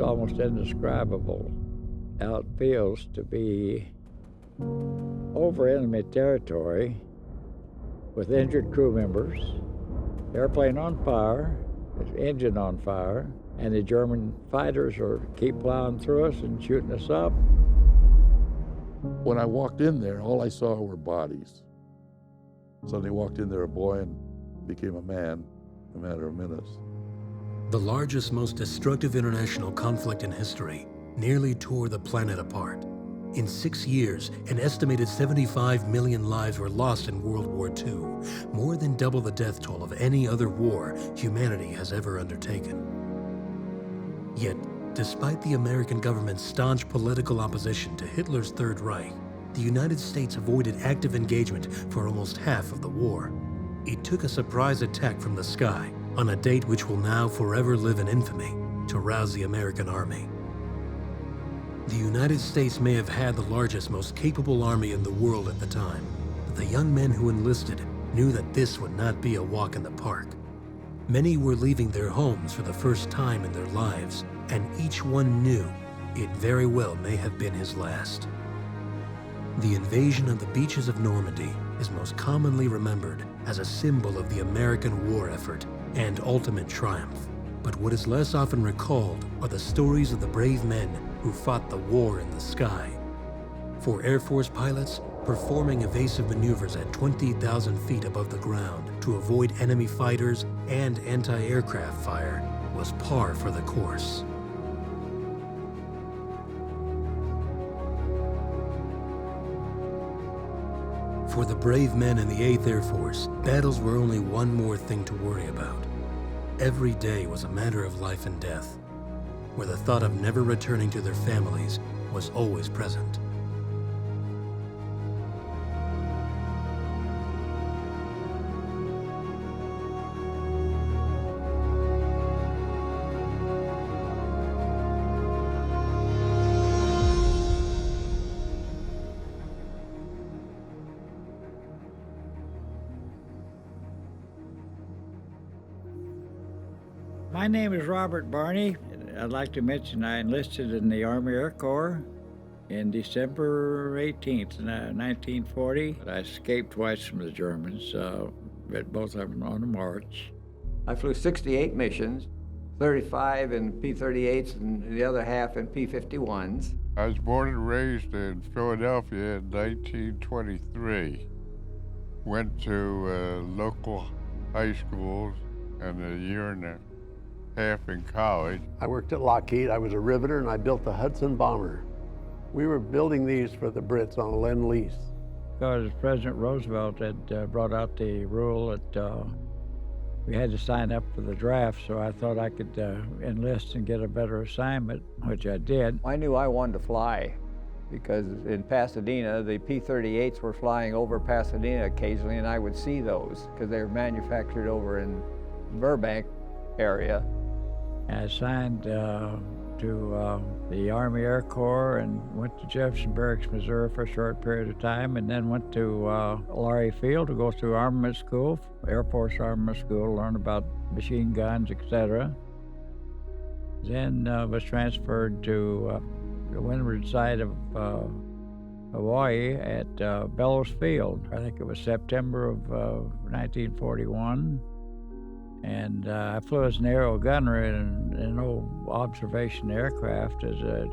almost indescribable how it feels to be over enemy territory with injured crew members, airplane on fire, engine on fire, and the German fighters keep plowing through us and shooting us up. When I walked in there, all I saw were bodies. Suddenly walked in there a boy and became a man in a matter of minutes. The largest, most destructive international conflict in history nearly tore the planet apart. In 6 years, an estimated 75 million lives were lost in World War II, more than double the death toll of any other war humanity has ever undertaken. Yet, despite the American government's staunch political opposition to Hitler's Third Reich, the United States avoided active engagement for almost half of the war. It took a surprise attack from the sky on a date which will now forever live in infamy to rouse the American army. The United States may have had the largest, most capable army in the world at the time, but the young men who enlisted knew that this would not be a walk in the park. Many were leaving their homes for the first time in their lives, and each one knew it very well may have been his last. The invasion of the beaches of Normandy is most commonly remembered as a symbol of the American war effort and ultimate triumph. But what is less often recalled are the stories of the brave men who fought the war in the sky. For Air Force pilots, performing evasive maneuvers at 20,000 feet above the ground to avoid enemy fighters and anti-aircraft fire was par for the course. For the brave men in the 8th Air Force, battles were only one more thing to worry about. Every day was a matter of life and death, where the thought of never returning to their families was always present. My name is Robert Barney. I'd like to mention I enlisted in the Army Air Corps in December 18th, 1940. I escaped twice from the Germans, but both of them on a march. I flew 68 missions, 35 in P-38s and the other half in P-51s. I was born and raised in Philadelphia in 1923. Went to local high schools and a year and a half in college. I worked at Lockheed. I was a riveter, and I built the Hudson bomber. We were building these for the Brits on Lend-Lease. Because President Roosevelt had brought out the rule that we had to sign up for the draft, so I thought I could enlist and get a better assignment, which I did. I knew I wanted to fly because in Pasadena, the P-38s were flying over Pasadena occasionally, and I would see those because they were manufactured over in Burbank area. I signed to the Army Air Corps and went to Jefferson Barracks, Missouri for a short period of time, and then went to Laurie Field to go through armament school, Air Force Armament School, to learn about machine guns, etc. Then was transferred to the windward side of Hawaii at Bellows Field. I think it was September of 1941. And I flew as an aero gunner in an old observation aircraft as a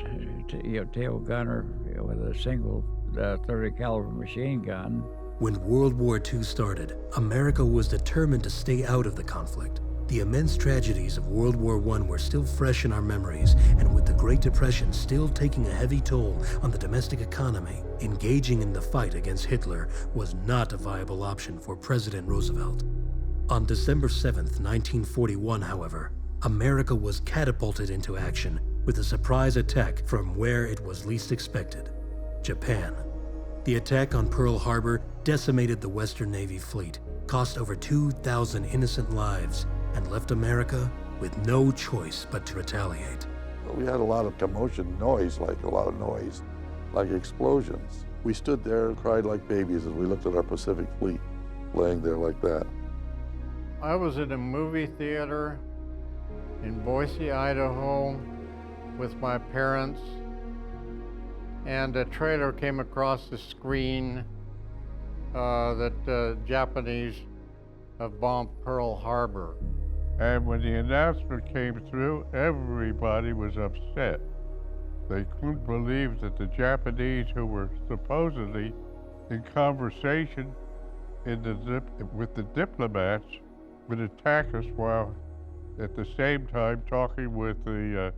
tail gunner with a single 30 caliber machine gun. When World War II started, America was determined to stay out of the conflict. The immense tragedies of World War I were still fresh in our memories, and with the Great Depression still taking a heavy toll on the domestic economy, engaging in the fight against Hitler was not a viable option for President Roosevelt. On December 7th, 1941, however, America was catapulted into action with a surprise attack from where it was least expected, Japan. The attack on Pearl Harbor decimated the Western Navy fleet, cost over 2,000 innocent lives, and left America with no choice but to retaliate. We had a lot of commotion, noise, like a lot of noise, like explosions. We stood there and cried like babies as we looked at our Pacific fleet laying there like that. I was in a movie theater in Boise, Idaho, with my parents, and a trailer came across the screen that the Japanese have bombed Pearl Harbor. And when the announcement came through, everybody was upset. They couldn't believe that the Japanese, who were supposedly in conversation with the diplomats, would attack us while at the same time talking with the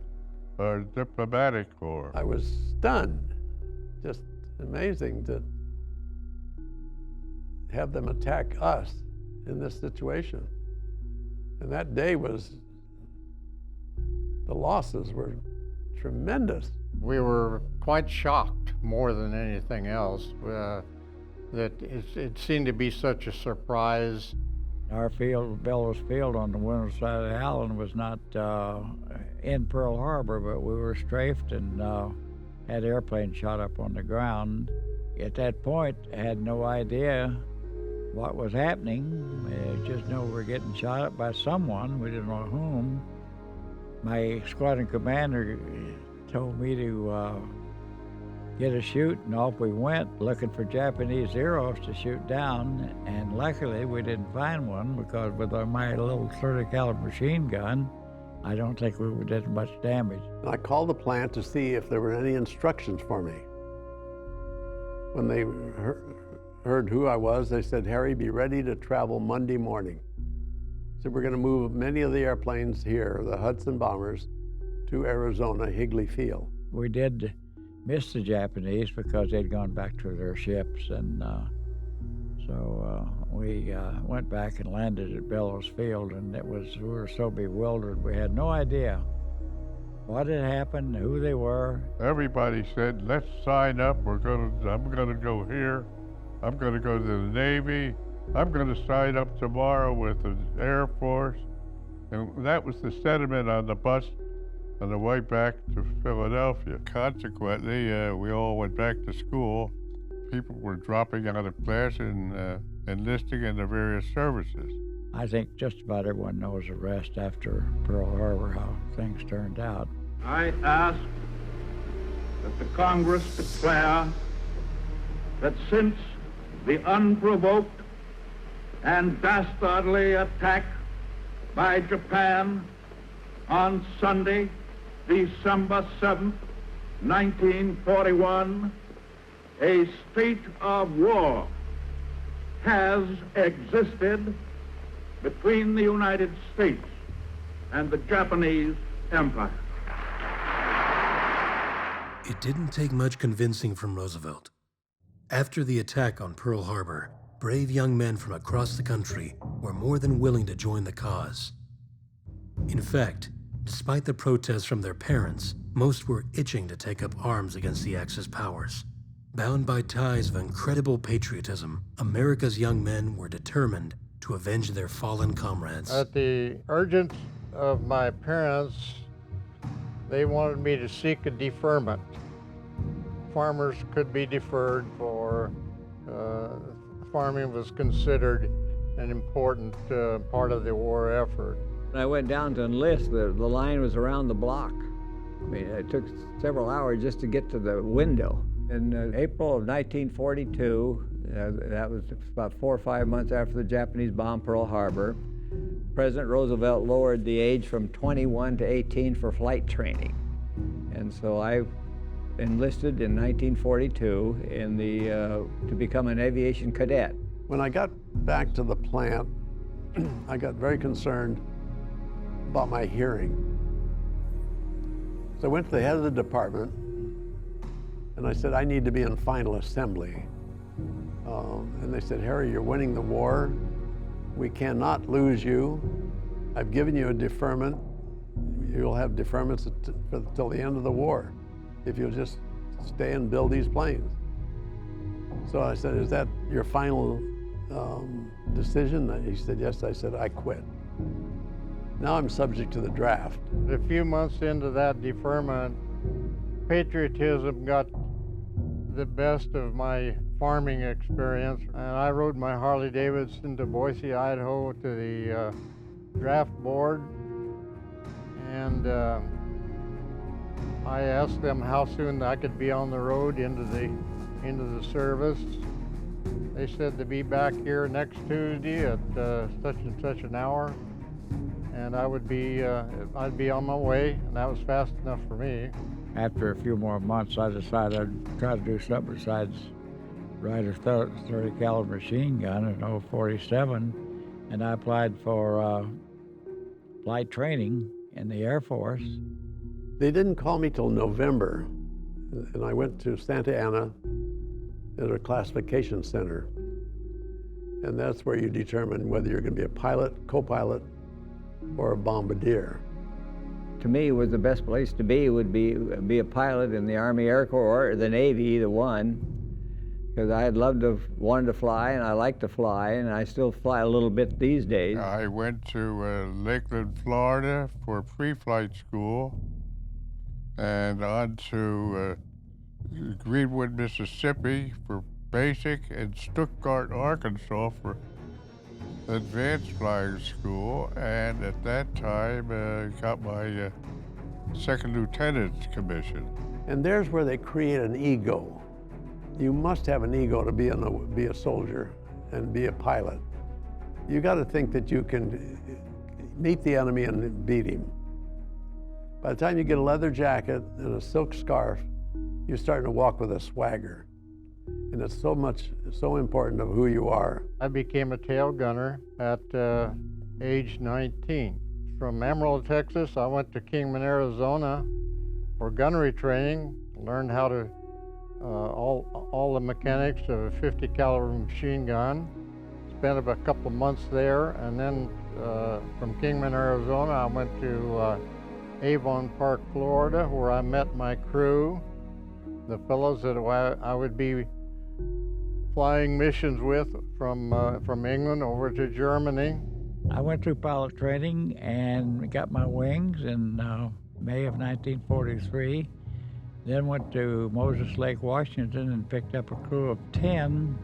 diplomatic corps. I was stunned. Just amazing to have them attack us in this situation. And that day the losses were tremendous. We were quite shocked more than anything else that it seemed to be such a surprise. Our field, Bellows Field on the winter side of the island, was not in Pearl Harbor, but we were strafed and had airplanes shot up on the ground. At that point, I had no idea what was happening. I just know we were getting shot up by someone. We didn't know whom. My squadron commander told me to get a shoot, and off we went looking for Japanese Zeros to shoot down, and luckily we didn't find one, because with my little 30 caliber machine gun, I don't think we did much damage. I called the plant to see if there were any instructions for me. When they heard who I was, they said, "Harry, be ready to travel Monday morning." So we're going to move many of the airplanes here, the Hudson bombers, to Arizona, Higley Field. We did miss the Japanese because they'd gone back to their ships, and so we went back and landed at Bellows Field, and we were so bewildered. We had no idea what had happened, who they were. Everybody said, "Let's sign up. I'm gonna go here. I'm gonna go to the Navy. I'm gonna sign up tomorrow with the Air Force." And that was the sentiment on the bus on the way back to Philadelphia. Consequently, we all went back to school. People were dropping out of class and enlisting in the various services. I think just about everyone knows the rest after Pearl Harbor, how things turned out. I ask that the Congress declare that since the unprovoked and dastardly attack by Japan on Sunday, December 7th, 1941, a state of war has existed between the United States and the Japanese Empire. It didn't take much convincing from Roosevelt. After the attack on Pearl Harbor, brave young men from across the country were more than willing to join the cause. In fact, despite the protests from their parents, most were itching to take up arms against the Axis powers. Bound by ties of incredible patriotism, America's young men were determined to avenge their fallen comrades. At the urgence of my parents, they wanted me to seek a deferment. Farmers could be deferred for farming was considered an important part of the war effort. When I went down to enlist, the line was around the block. I mean, it took several hours just to get to the window. In April of 1942, that was about 4 or 5 months after the Japanese bombed Pearl Harbor, President Roosevelt lowered the age from 21 to 18 for flight training. And so I enlisted in 1942 to become an aviation cadet. When I got back to the plant, I got very concerned about my hearing. So I went to the head of the department and I said, "I need to be in final assembly." And they said, "Harry, you're winning the war. We cannot lose you. I've given you a deferment. You'll have deferments till the end of the war if you'll just stay and build these planes." So I said, "Is that your final decision?" He said, "Yes." I said, "I quit." Now I'm subject to the draft. A few months into that deferment, patriotism got the best of my farming experience, and I rode my Harley Davidson to Boise, Idaho, to the draft board, and I asked them how soon I could be on the road into the service. They said to be back here next Tuesday at such and such an hour, and I'd be on my way, and that was fast enough for me. After a few more months, I decided I'd try to do something besides ride a 30 caliber machine gun, an 047, and I applied for flight training in the Air Force. They didn't call me till November, and I went to Santa Ana at a classification center. And that's where you determine whether you're going to be a pilot, co-pilot, or a bombardier. To me, was the best place to be would be a pilot in the Army Air Corps or the Navy, either one, because I had wanted to fly, and I like to fly, and I still fly a little bit these days. I went to Lakeland, Florida for pre-flight school, and on to Greenwood, Mississippi for basic, and Stuttgart, Arkansas for advanced flying school, and at that time got my second lieutenant's commission. And there's where they create an ego. You must have an ego to be a soldier and be a pilot. You got to think that you can meet the enemy and beat him. By the time you get a leather jacket and a silk scarf, you're starting to walk with a swagger. And it's so important of who you are. I became a tail gunner at age 19. From Amarillo, Texas, I went to Kingman, Arizona for gunnery training, learned how to all the mechanics of a 50 caliber machine gun. Spent about a couple of months there, and then from Kingman, Arizona, I went to Avon Park, Florida, where I met my crew, the fellows that I would be flying missions with from England over to Germany. I went through pilot training and got my wings in May of 1943. Then went to Moses Lake, Washington, and picked up a crew of 10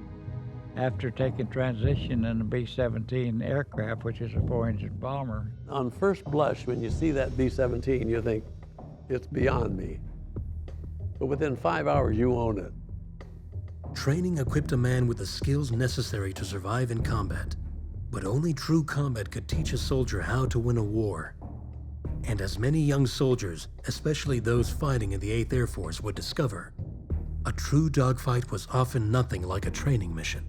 after taking transition in a B-17 aircraft, which is a 4-engine bomber. On first blush, when you see that B-17, you think, it's beyond me. But within 5 hours, you own it. Training equipped a man with the skills necessary to survive in combat. But only true combat could teach a soldier how to win a war. And as many young soldiers, especially those fighting in the 8th Air Force, would discover, a true dogfight was often nothing like a training mission.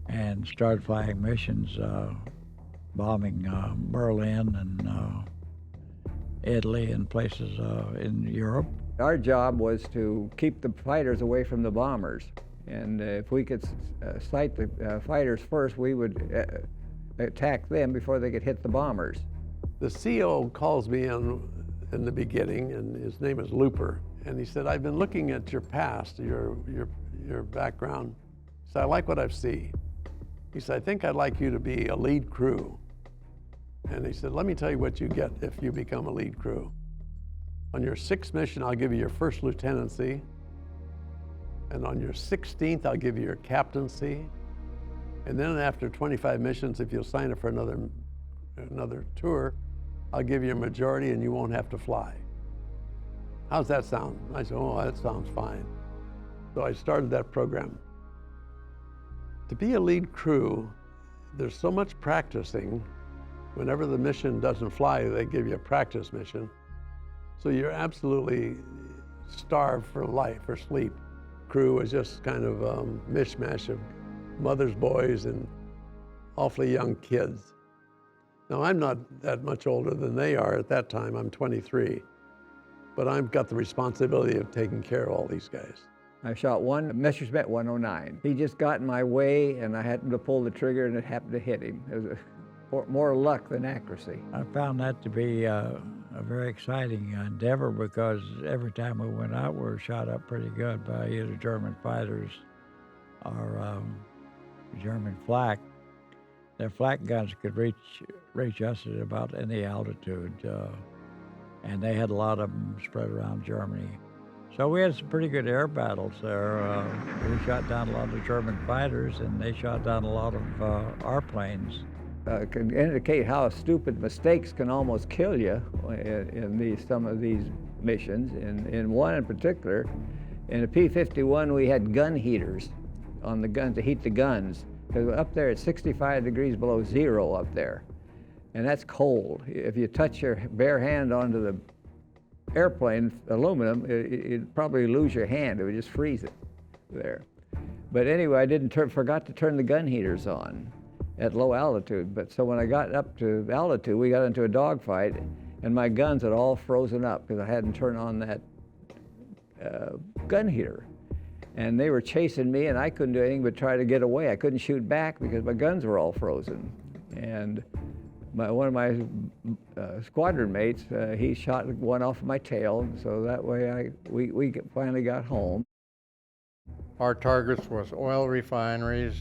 And started flying missions, bombing Berlin and Italy and places in Europe. Our job was to keep the fighters away from the bombers. And if we could sight the fighters first, we would attack them before they could hit the bombers. The CO calls me in the beginning, and his name is Looper. And he said, I've been looking at your past, your background. He said, I like what I see. He said, I think I'd like you to be a lead crew. And he said, let me tell you what you get if you become a lead crew. On your 6th mission, I'll give you your 1st lieutenancy. And on your 16th, I'll give you your captaincy. And then after 25 missions, if you'll sign up for another tour, I'll give you a majority and you won't have to fly. How's that sound? I said, oh, that sounds fine. So I started that program. To be a lead crew, there's so much practicing. Whenever the mission doesn't fly, they give you a practice mission. So you're absolutely starved for life, for sleep. Crew was just kind of a mishmash of mothers, boys, and awfully young kids. Now, I'm not that much older than they are at that time. I'm 23. But I've got the responsibility of taking care of all these guys. I shot one Messerschmitt 109. He just got in my way, and I happened to pull the trigger, and it happened to hit him. It was more luck than accuracy. I found that to be a very exciting endeavor because every time we went out, we were shot up pretty good by either German fighters or German flak. Their flak guns could reach us at about any altitude, and they had a lot of them spread around Germany. So we had some pretty good air battles there. We shot down a lot of German fighters, and they shot down a lot of our planes. Can indicate how stupid mistakes can almost kill you in some of these missions. In one in particular, in a P-51, we had gun heaters on the guns to heat the guns. Because up there, it's 65 degrees below zero up there. And that's cold. If you touch your bare hand onto the airplane aluminum, you'd probably lose your hand. It would just freeze it there. But anyway, I forgot to turn the gun heaters on at low altitude. But so when I got up to altitude, we got into a dogfight, and my guns had all frozen up because I hadn't turned on that gun heater. And they were chasing me, and I couldn't do anything but try to get away. I couldn't shoot back because my guns were all frozen. And one of my squadron mates, he shot one off of my tail, so that way we finally got home. Our targets was oil refineries,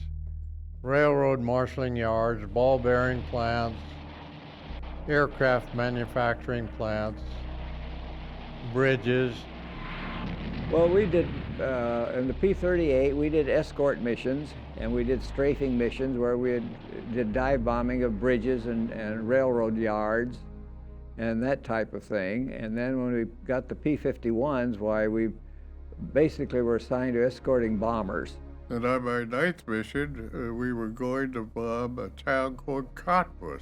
railroad marshaling yards, ball bearing plants, aircraft manufacturing plants, bridges. Well, we did, in the P-38, we did escort missions, and we did strafing missions where we did dive bombing of bridges and railroad yards and that type of thing. And then when we got the P-51s, why, we basically were assigned to escorting bombers. And on my ninth mission, we were going to bomb a town called Cottbus,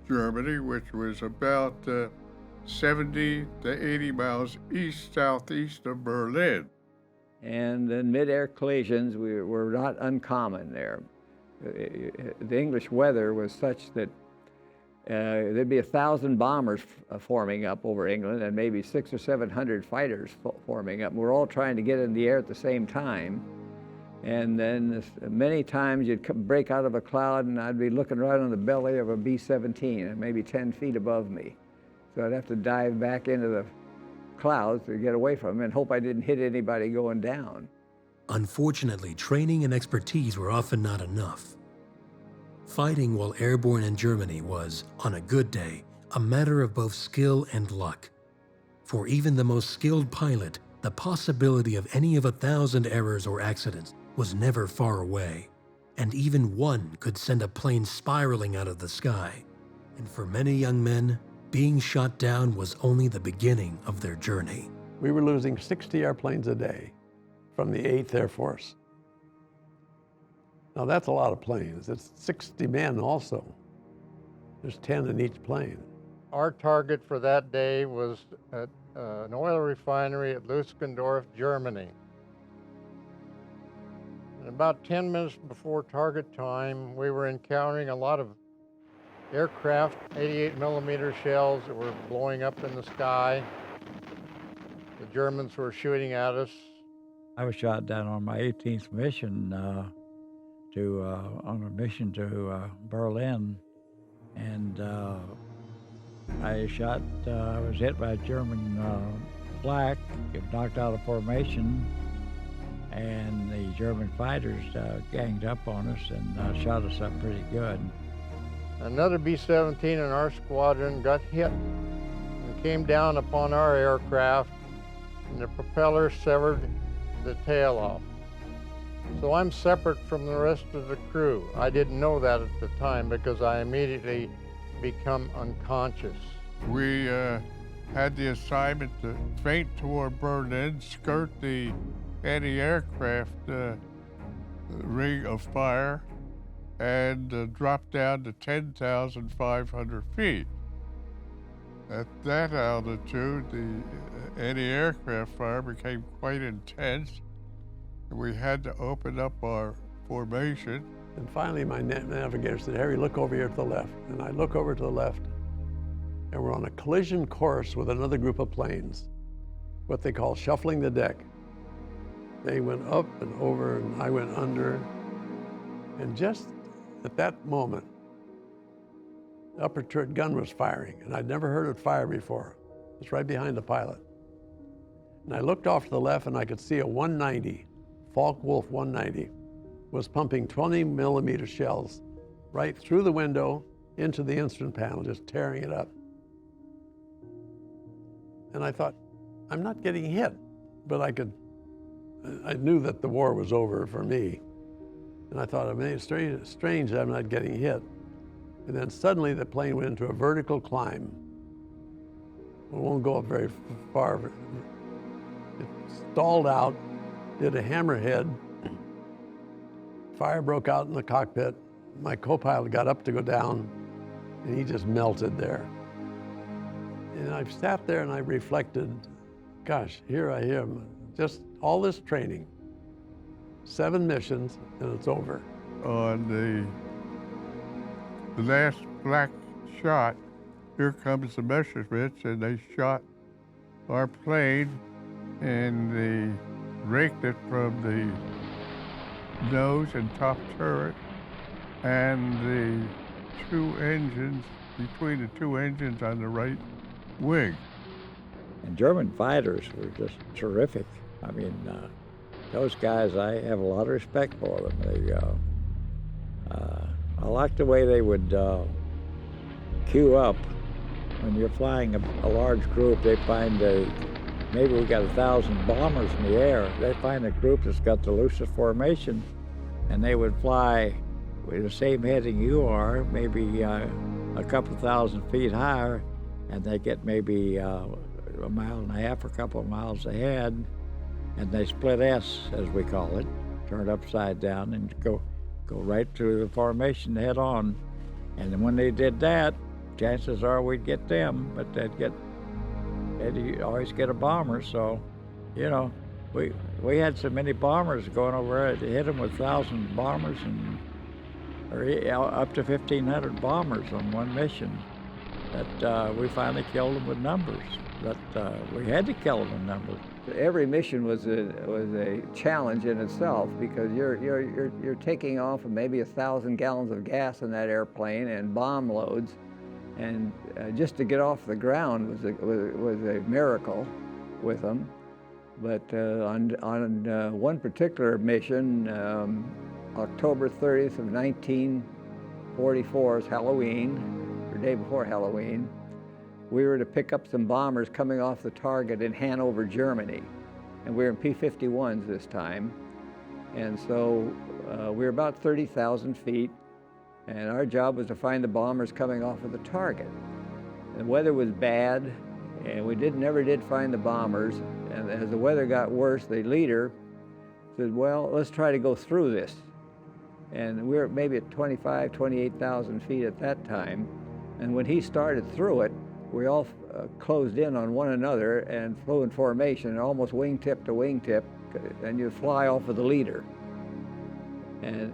Germany, which was about 70 to 80 miles southeast of Berlin. And then mid-air collisions were not uncommon there. The English weather was such that there'd be 1,000 bombers forming up over England and maybe 600 or 700 fighters forming up. We're all trying to get in the air at the same time. And then many times you'd break out of a cloud and I'd be looking right on the belly of a B-17, maybe 10 feet above me. So I'd have to dive back into the clouds to get away from them and hope I didn't hit anybody going down. Unfortunately, training and expertise were often not enough. Fighting while airborne in Germany was, on a good day, a matter of both skill and luck. For even the most skilled pilot, the possibility of any of 1,000 errors or accidents was never far away, and even one could send a plane spiraling out of the sky. And for many young men, being shot down was only the beginning of their journey. We were losing 60 airplanes a day from the 8th Air Force. Now that's a lot of planes. It's 60 men also. There's 10 in each plane. Our target for that day was at an oil refinery at Luskendorf, Germany. And about 10 minutes before target time, we were encountering a lot of aircraft, 88 millimeter shells that were blowing up in the sky. The Germans were shooting at us. I was shot down on my 18th mission on a mission to Berlin, and I was hit by a German flak, knocked out of formation, and the German fighters ganged up on us and shot us up pretty good. Another B-17 in our squadron got hit and came down upon our aircraft, and the propeller severed the tail off. So I'm separate from the rest of the crew. I didn't know that at the time because I immediately become unconscious. We had the assignment to feint toward Berlin, skirt the anti-aircraft ring of fire, and drop down to 10,500 feet. At that altitude, the anti-aircraft fire became quite intense. We had to open up our formation. And finally, my navigator said, "Harry, look over here to the left." And I look over to the left, and we're on a collision course with another group of planes, what they call shuffling the deck. They went up and over, and I went under. And just at that moment, the upper turret gun was firing, and I'd never heard it fire before. It's right behind the pilot. And I looked off to the left, and I could see a 190, Focke-Wulf 190, was pumping 20 millimeter shells right through the window into the instrument panel, just tearing it up. And I thought, I'm not getting hit, but I knew that the war was over for me. And I thought, I mean, it's strange that I'm not getting hit. And then suddenly the plane went into a vertical climb. We won't go up very far. It stalled out, did a hammerhead. Fire broke out in the cockpit. My co-pilot got up to go down, and he just melted there. And I sat there and I reflected, gosh, here I am, just all this training, 7 missions, and it's over. On the last black shot, here comes the Messerschmitts, and they shot our plane, and they raked it from the nose and top turret, and the 2 engines, between the 2 engines on the right wing. And German fighters were just terrific. I mean, those guys, I have a lot of respect for them. They, I like the way they would queue up. When you're flying a large group, they find maybe we got 1,000 bombers in the air. They find a group that's got the loosest formation, and they would fly with the same heading you are, maybe a couple thousand feet higher, and they get maybe a mile and a half or a couple of miles ahead, and they split S, as we call it, turn upside down and go right through the formation head on. And then when they did that, chances are we'd get them, but they'd always get a bomber. So, you know, we had so many bombers going over there to hit them with 1,000 bombers or up to 1,500 bombers on one mission. That we finally killed them with numbers. But we had to kill them in numbers. Every mission was a challenge in itself, because you're taking off maybe 1,000 gallons of gas in that airplane and bomb loads, and just to get off the ground was a miracle with them. But on one particular mission, October 30th of 1944 is Halloween, or day before Halloween. We were to pick up some bombers coming off the target in Hanover, Germany. And we were in P-51s this time. And so we were about 30,000 feet, and our job was to find the bombers coming off of the target. The weather was bad, and we never did find the bombers. And as the weather got worse, the leader said, well, let's try to go through this. And we were maybe at 25, 28,000 feet at that time. And when he started through it, we all closed in on one another and flew in formation, almost wingtip to wingtip, and you fly off of the leader. And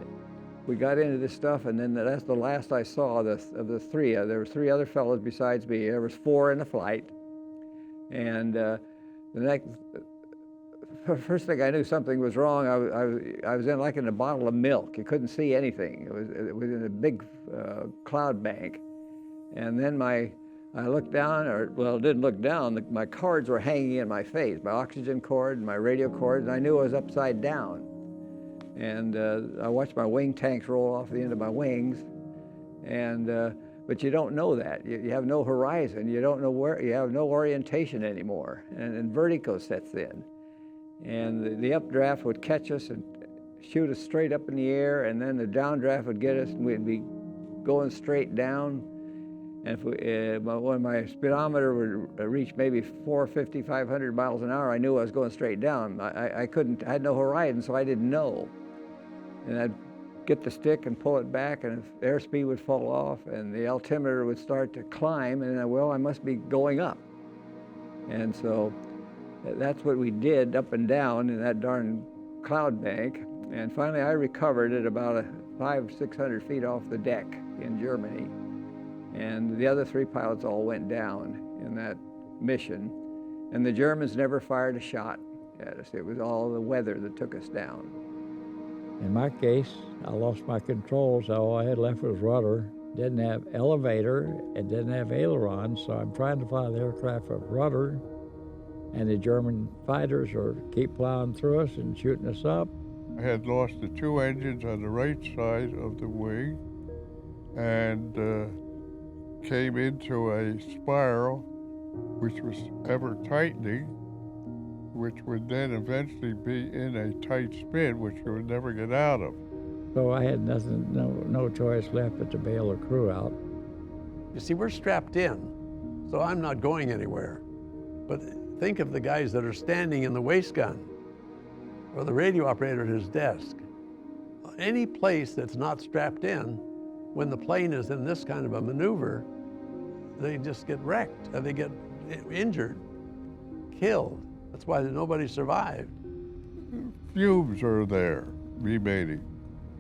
we got into this stuff, and then that's the last I saw of the 3. There were 3 other fellows besides me. There was 4 in the flight. And the first thing I knew something was wrong, I was in like in a bottle of milk. You couldn't see anything. It was in a big cloud bank. And then I looked down, didn't look down. My cords were hanging in my face, my oxygen cord and my radio cord, and I knew I was upside down. And I watched my wing tanks roll off the end of my wings, but you don't know that. You have no horizon. You don't know where. You have no orientation anymore, and vertigo sets in. And the updraft would catch us and shoot us straight up in the air, and then the downdraft would get us, and we'd be going straight down. And when my speedometer would reach maybe 450, 500 miles an hour, I knew I was going straight down. I had no horizon, so I didn't know. And I'd get the stick and pull it back, and airspeed would fall off, and the altimeter would start to climb, and I must be going up. And so that's what we did, up and down in that darn cloud bank. And finally I recovered at about 500-600 feet off the deck in Germany. And the other 3 pilots all went down in that mission. And the Germans never fired a shot at us. It was all the weather that took us down. In my case, I lost my controls. All I had left was rudder. Didn't have elevator and didn't have aileron, so I'm trying to fly the aircraft with rudder, and the German fighters keep plowing through us and shooting us up. I had lost the 2 engines on the right side of the wing, and came into a spiral which was ever tightening, which would then eventually be in a tight spin, which you would never get out of. So I had no choice left but to bail the crew out. You see, we're strapped in, so I'm not going anywhere. But think of the guys that are standing in the waist gun or the radio operator at his desk. Any place that's not strapped in, when the plane is in this kind of a maneuver, they just get wrecked, they get injured, killed. That's why nobody survived. Fumes are there remaining.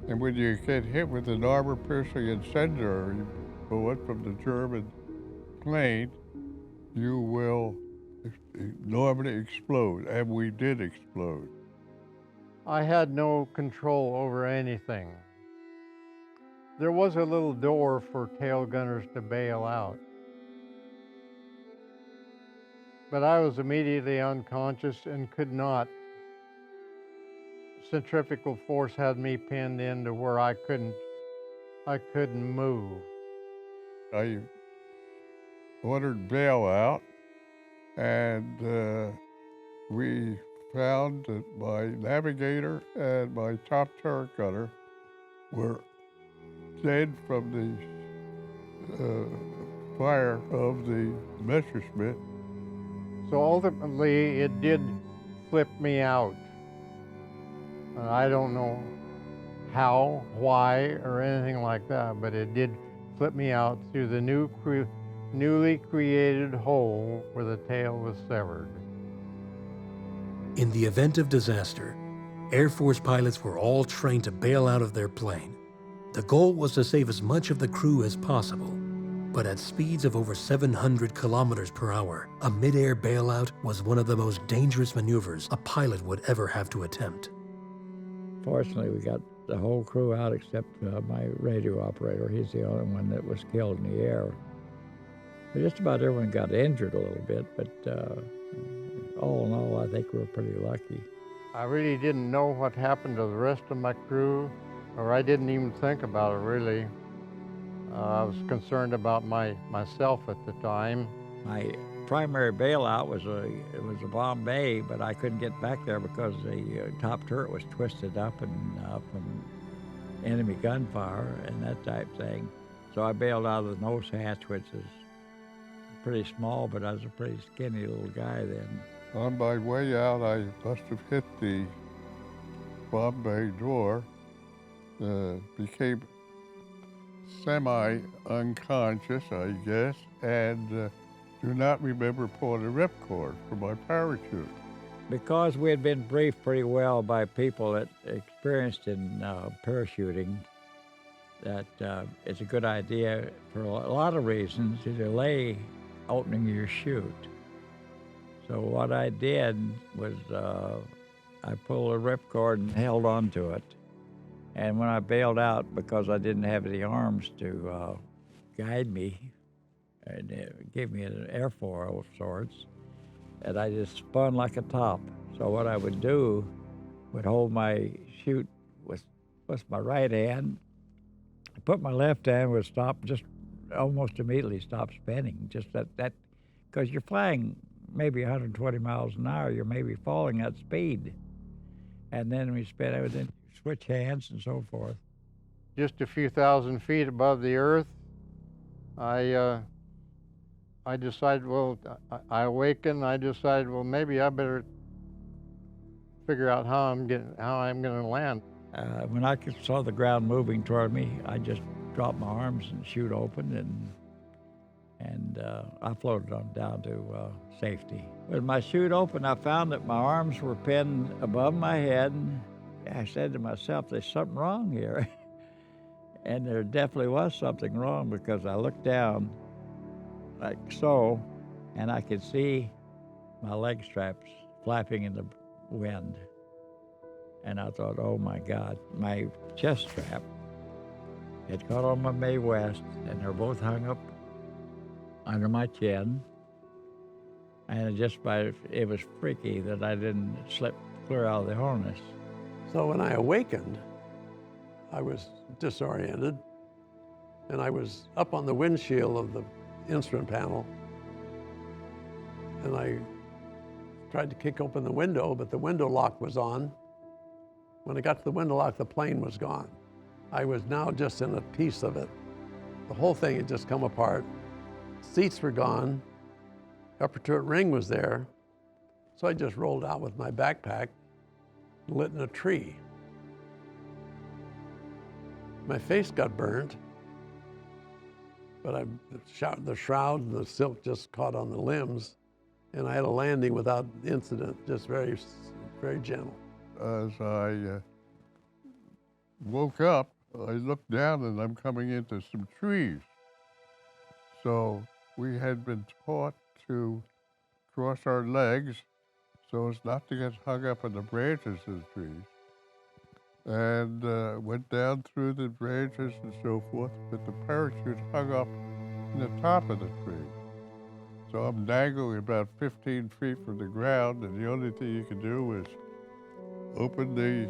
And when you get hit with an armor-piercing incendiary bullet from the German plane, you will normally explode, and we did explode. I had no control over anything. There was a little door for tail gunners to bail out. But I was immediately unconscious and could not. Centrifugal force had me pinned into where I couldn't move. I ordered bailout, and we found that my navigator and my top turret gunner were dead from the fire of the Messerschmitt. So ultimately, it did flip me out. I don't know how, why, or anything like that, but it did flip me out through the newly created hole where the tail was severed. In the event of disaster, Air Force pilots were all trained to bail out of their plane. The goal was to save as much of the crew as possible, but at speeds of over 700 kilometers per hour, a mid-air bailout was one of the most dangerous maneuvers a pilot would ever have to attempt. Fortunately, we got the whole crew out except my radio operator. He's the only one that was killed in the air. But just about everyone got injured a little bit, but all in all, I think we were pretty lucky. I really didn't know what happened to the rest of my crew, or I didn't even think about it, really. I was concerned about myself at the time. My primary bailout was a Bombay, but I couldn't get back there because the top turret was twisted up and from enemy gunfire and that type thing. So I bailed out of the nose hatch, which is pretty small, but I was a pretty skinny little guy then. On my way out, I must have hit the Bombay door, became semi-unconscious, I guess, and do not remember pulling a ripcord for my parachute. Because we had been briefed pretty well by people that experienced in parachuting, that it's a good idea for a lot of reasons to delay opening your chute. So what I did was I pulled a ripcord and held on to it. And when I bailed out, because I didn't have the arms to guide me, and it gave me an airfoil of sorts, and I just spun like a top. So what I would do would hold my chute with my right hand, put my left hand would stop, just almost immediately stop spinning. Just that, because you're flying maybe 120 miles an hour, you're maybe falling at speed. And then we spin everything, switch hands and so forth. Just a few thousand feet above the earth, I decided, I awakened, I decided, maybe I better figure out how I'm going to land. When I saw the ground moving toward me, I just dropped my arms and chute opened, and I floated on down to safety. With my chute open, I found that my arms were pinned above my head. I said to myself, there's something wrong here. And there definitely was something wrong, because I looked down like so, and I could see my leg straps flapping in the wind. And I thought, oh my God, my chest strap had caught on my Mae West, and they're both hung up under my chin. And it was freaky that I didn't slip clear out of the harness. So when I awakened, I was disoriented, and I was up on the windshield of the instrument panel, and I tried to kick open the window, but the window lock was on. When I got to the window lock, the plane was gone. I was now just in a piece of it. The whole thing had just come apart. Seats were gone. Upper turret ring was there, so I just rolled out with my backpack, lit in a tree. My face got burned, but the shroud and the silk just caught on the limbs, and I had a landing without incident, just very, very gentle. As I woke up, I looked down and I'm coming into some trees. So we had been taught to cross our legs so as not to get hung up in the branches of the trees. And went down through the branches and so forth, but the parachute hung up in the top of the tree. So I'm dangling about 15 feet from the ground, and the only thing you can do is open the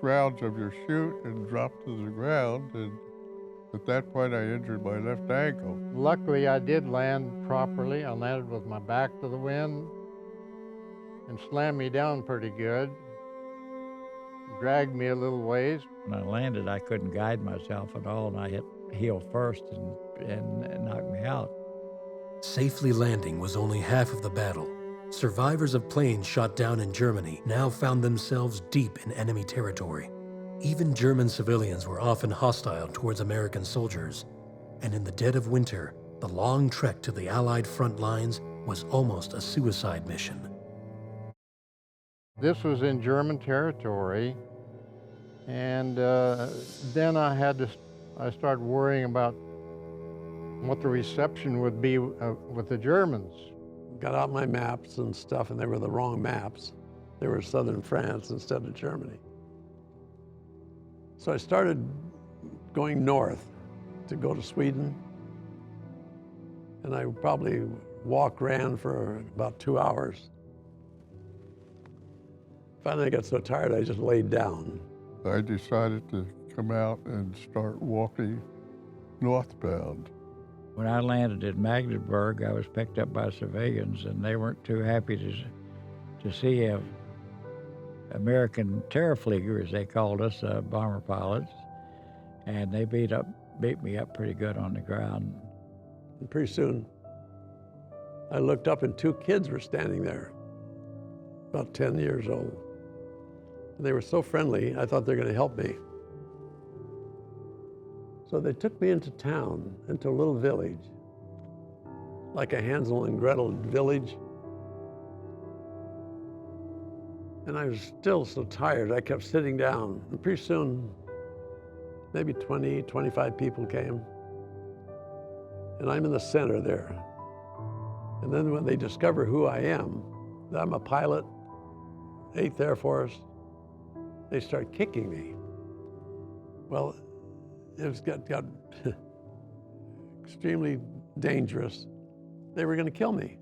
shrouds of your chute and drop to the ground, and at that point I injured my left ankle. Luckily, I did land properly. I landed with my back to the wind and slammed me down pretty good. Dragged me a little ways. When I landed, I couldn't guide myself at all, and I hit heel first and it knocked me out. Safely landing was only half of the battle. Survivors of planes shot down in Germany now found themselves deep in enemy territory. Even German civilians were often hostile towards American soldiers, and in the dead of winter, the long trek to the Allied front lines was almost a suicide mission. This was in German territory, and then I started worrying about what the reception would be with the Germans. Got out my maps and stuff, and they were the wrong maps. They were southern France instead of Germany. So I started going north to go to Sweden, and I probably ran for about 2 hours. Finally, I got so tired, I just laid down. I decided to come out and start walking northbound. When I landed in Magdeburg, I was picked up by civilians, and they weren't too happy to see American terrorflieger, as they called us, bomber pilots, and they beat me up pretty good on the ground. And pretty soon, I looked up and 2 kids were standing there, about 10 years old. And they were so friendly, I thought they were going to help me. So they took me into town, into a little village, like a Hansel and Gretel village. And I was still so tired, I kept sitting down. And pretty soon, maybe 20, 25 people came. And I'm in the center there. And then when they discover who I am, that I'm a pilot, 8th Air Force, they start kicking me. Well, it got extremely dangerous. They were going to kill me.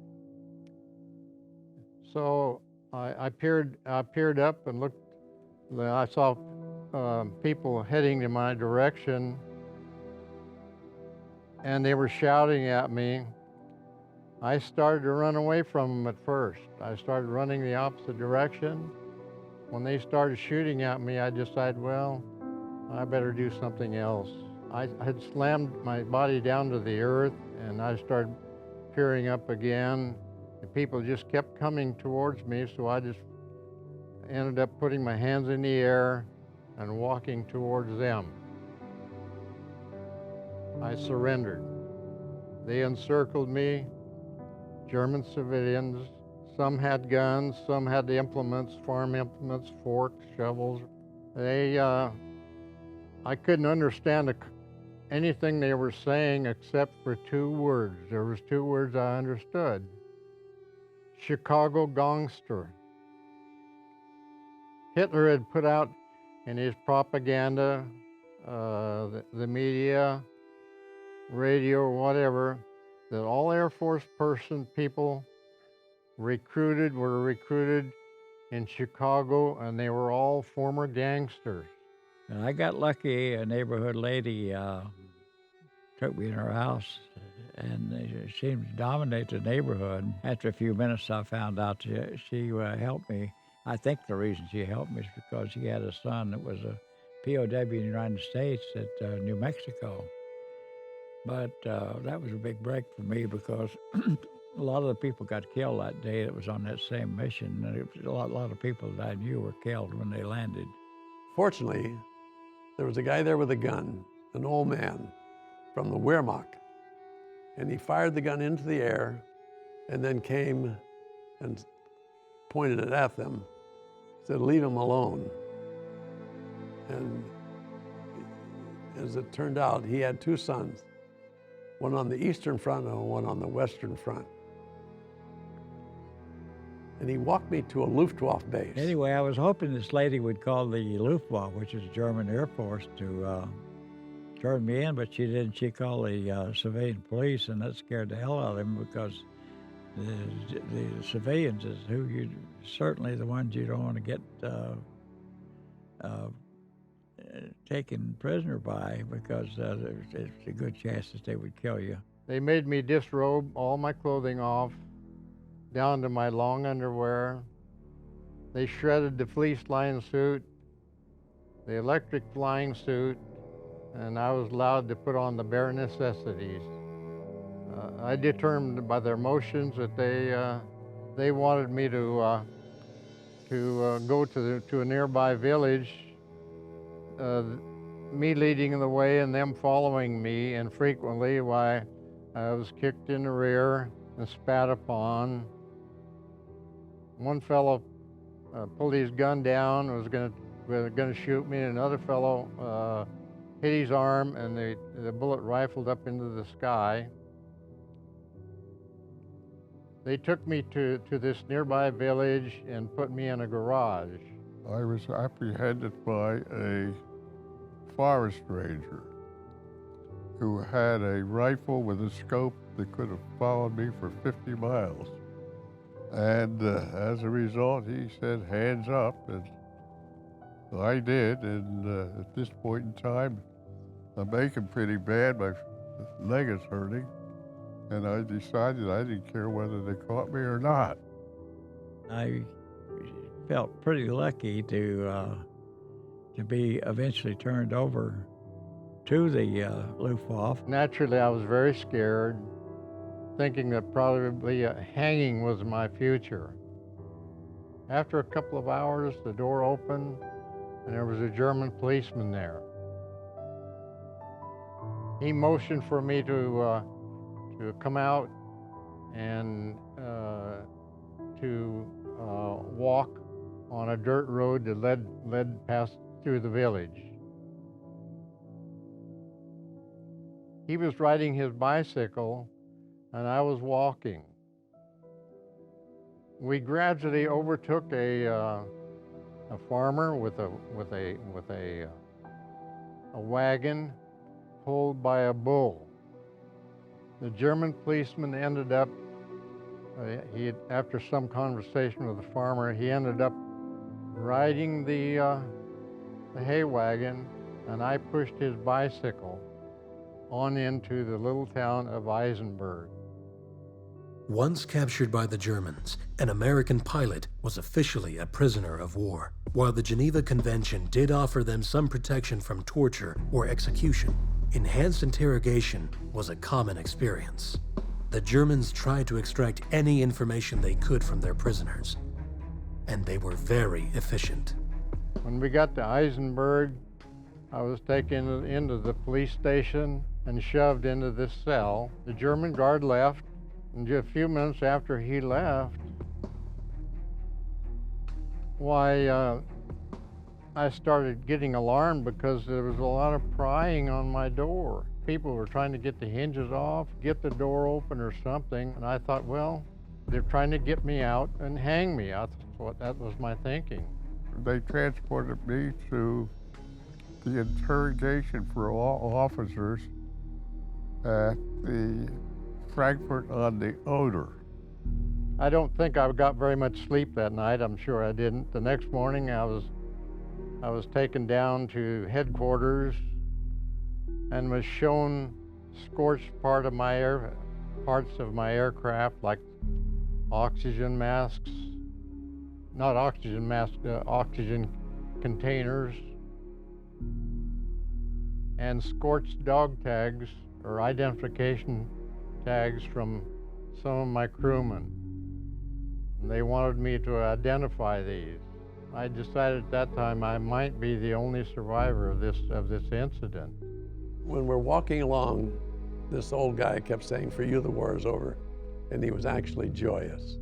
So I peered up and looked. I saw people heading in my direction, and they were shouting at me. I started to run away from them at first. I started running the opposite direction. When they started shooting at me, I decided, well, I better do something else. I had slammed my body down to the earth, and I started peering up again. The people just kept coming towards me, so I just ended up putting my hands in the air and walking towards them. I surrendered. They encircled me, German civilians. Some had guns, some had the implements, farm implements, forks, shovels. I couldn't understand anything they were saying except for 2 words. There was 2 words I understood. Chicago gangster. Hitler had put out in his propaganda, the media, radio, or whatever, that all Air Force people were recruited in Chicago, and they were all former gangsters. And I got lucky. A neighborhood lady took me in her house, and she seemed to dominate the neighborhood. After a few minutes, I found out she helped me. I think the reason she helped me is because she had a son that was a POW in the United States at New Mexico. But that was a big break for me because A lot of the people got killed that day that was on that same mission. And it was a lot of people that I knew were killed when they landed. Fortunately, there was a guy there with a gun, an old man from the Wehrmacht, and he fired the gun into the air and then came and pointed it at them, said, "Leave him alone." And as it turned out, he had two sons, one on the Eastern Front and one on the Western Front. And he walked me to a Luftwaffe base. Anyway, I was hoping this lady would call the Luftwaffe, which is German Air Force, to turn me in, but she didn't. She called the civilian police, and that scared the hell out of them because the civilians is who you certainly the ones you don't want to get taken prisoner by, because there's a good chance that they would kill you. They made me disrobe all my clothing off, down to my long underwear. They shredded the fleece-lined suit, the electric flying suit, and I was allowed to put on the bare necessities. I determined by their motions that they wanted me to go to a nearby village, me leading the way and them following me, and frequently why I was kicked in the rear and spat upon. One fellow pulled his gun down and was going to shoot me, and another fellow hit his arm, and the bullet rifled up into the sky. They took me to this nearby village and put me in a garage. I was apprehended by a forest ranger who had a rifle with a scope that could have followed me for 50 miles. And as a result, he said, "Hands up," and I did. And at this point in time, I'm aching pretty bad. My leg is hurting. And I decided I didn't care whether they caught me or not. I felt pretty lucky to be eventually turned over to the Luftwaffe. Naturally, I was very scared, thinking that probably hanging was my future. After a couple of hours, the door opened, and there was a German policeman there. He motioned for me to come out and to walk on a dirt road that led past through the village. He was riding his bicycle, and I was walking. We gradually overtook a farmer with a wagon pulled by a bull. The German policeman ended up, after some conversation with the farmer, he ended up riding the hay wagon, and I pushed his bicycle on into the little town of Eisenberg. Once captured by the Germans, an American pilot was officially a prisoner of war. While the Geneva Convention did offer them some protection from torture or execution, enhanced interrogation was a common experience. The Germans tried to extract any information they could from their prisoners, and they were very efficient. When we got to Eisenberg, I was taken into the police station and shoved into this cell. The German guard left, and just a few minutes after he left, I started getting alarmed because there was a lot of prying on my door. People were trying to get the hinges off, get the door open or something, and I thought, well, they're trying to get me out and hang me. I thought that was my thinking. They transported me to the interrogation for all officers at the Frankfurt on the Oder. I don't think I got very much sleep that night. I'm sure I didn't. The next morning, I was taken down to headquarters and was shown scorched parts of my aircraft, like oxygen masks, not oxygen masks, oxygen containers, and scorched dog tags or identification tags from some of my crewmen. And they wanted me to identify these. I decided at that time I might be the only survivor of this incident. When we're walking along, this old guy kept saying, "For you, the war is over," and he was actually joyous.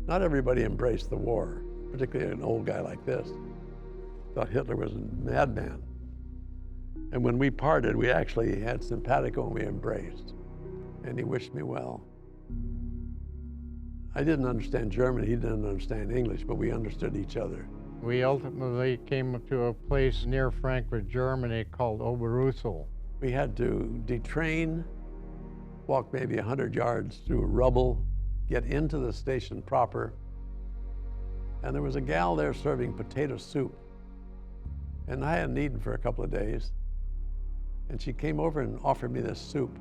Not everybody embraced the war, particularly an old guy like this. Thought Hitler was a madman. And when we parted, we actually had simpatico and we embraced, and he wished me well. I didn't understand German, he didn't understand English, but we understood each other. We ultimately came to a place near Frankfurt, Germany called Oberrussel. We had to detrain, walk maybe 100 yards through rubble, get into the station proper, and there was a gal there serving potato soup. And I hadn't eaten for a couple of days, and she came over and offered me this soup.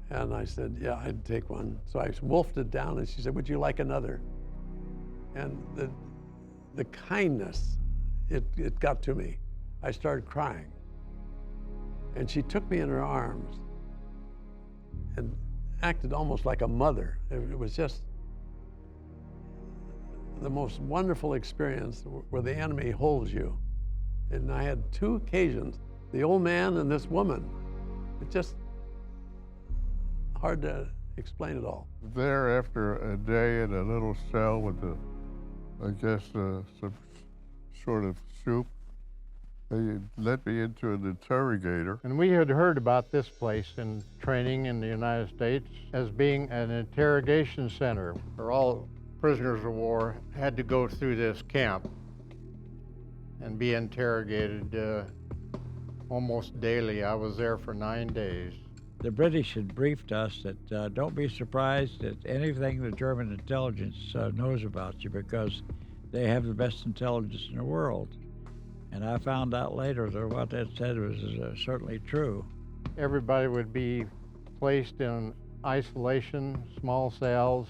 And I said, yeah, I'd take one. So I wolfed it down, and she said, would you like another? And the kindness, it got to me. I started crying. And she took me in her arms and acted almost like a mother. It was just the most wonderful experience where the enemy holds you. And I had two occasions, the old man and this woman. It's just hard to explain it all. There, after a day in a little cell with some sort of soup, they let me into an interrogator. And we had heard about this place in training in the United States as being an interrogation center where all prisoners of war had to go through this camp and be interrogated almost daily. I was there for 9 days. The British had briefed us that don't be surprised at anything the German intelligence knows about you, because they have the best intelligence in the world. And I found out later that what that said was certainly true. Everybody would be placed in isolation, small cells,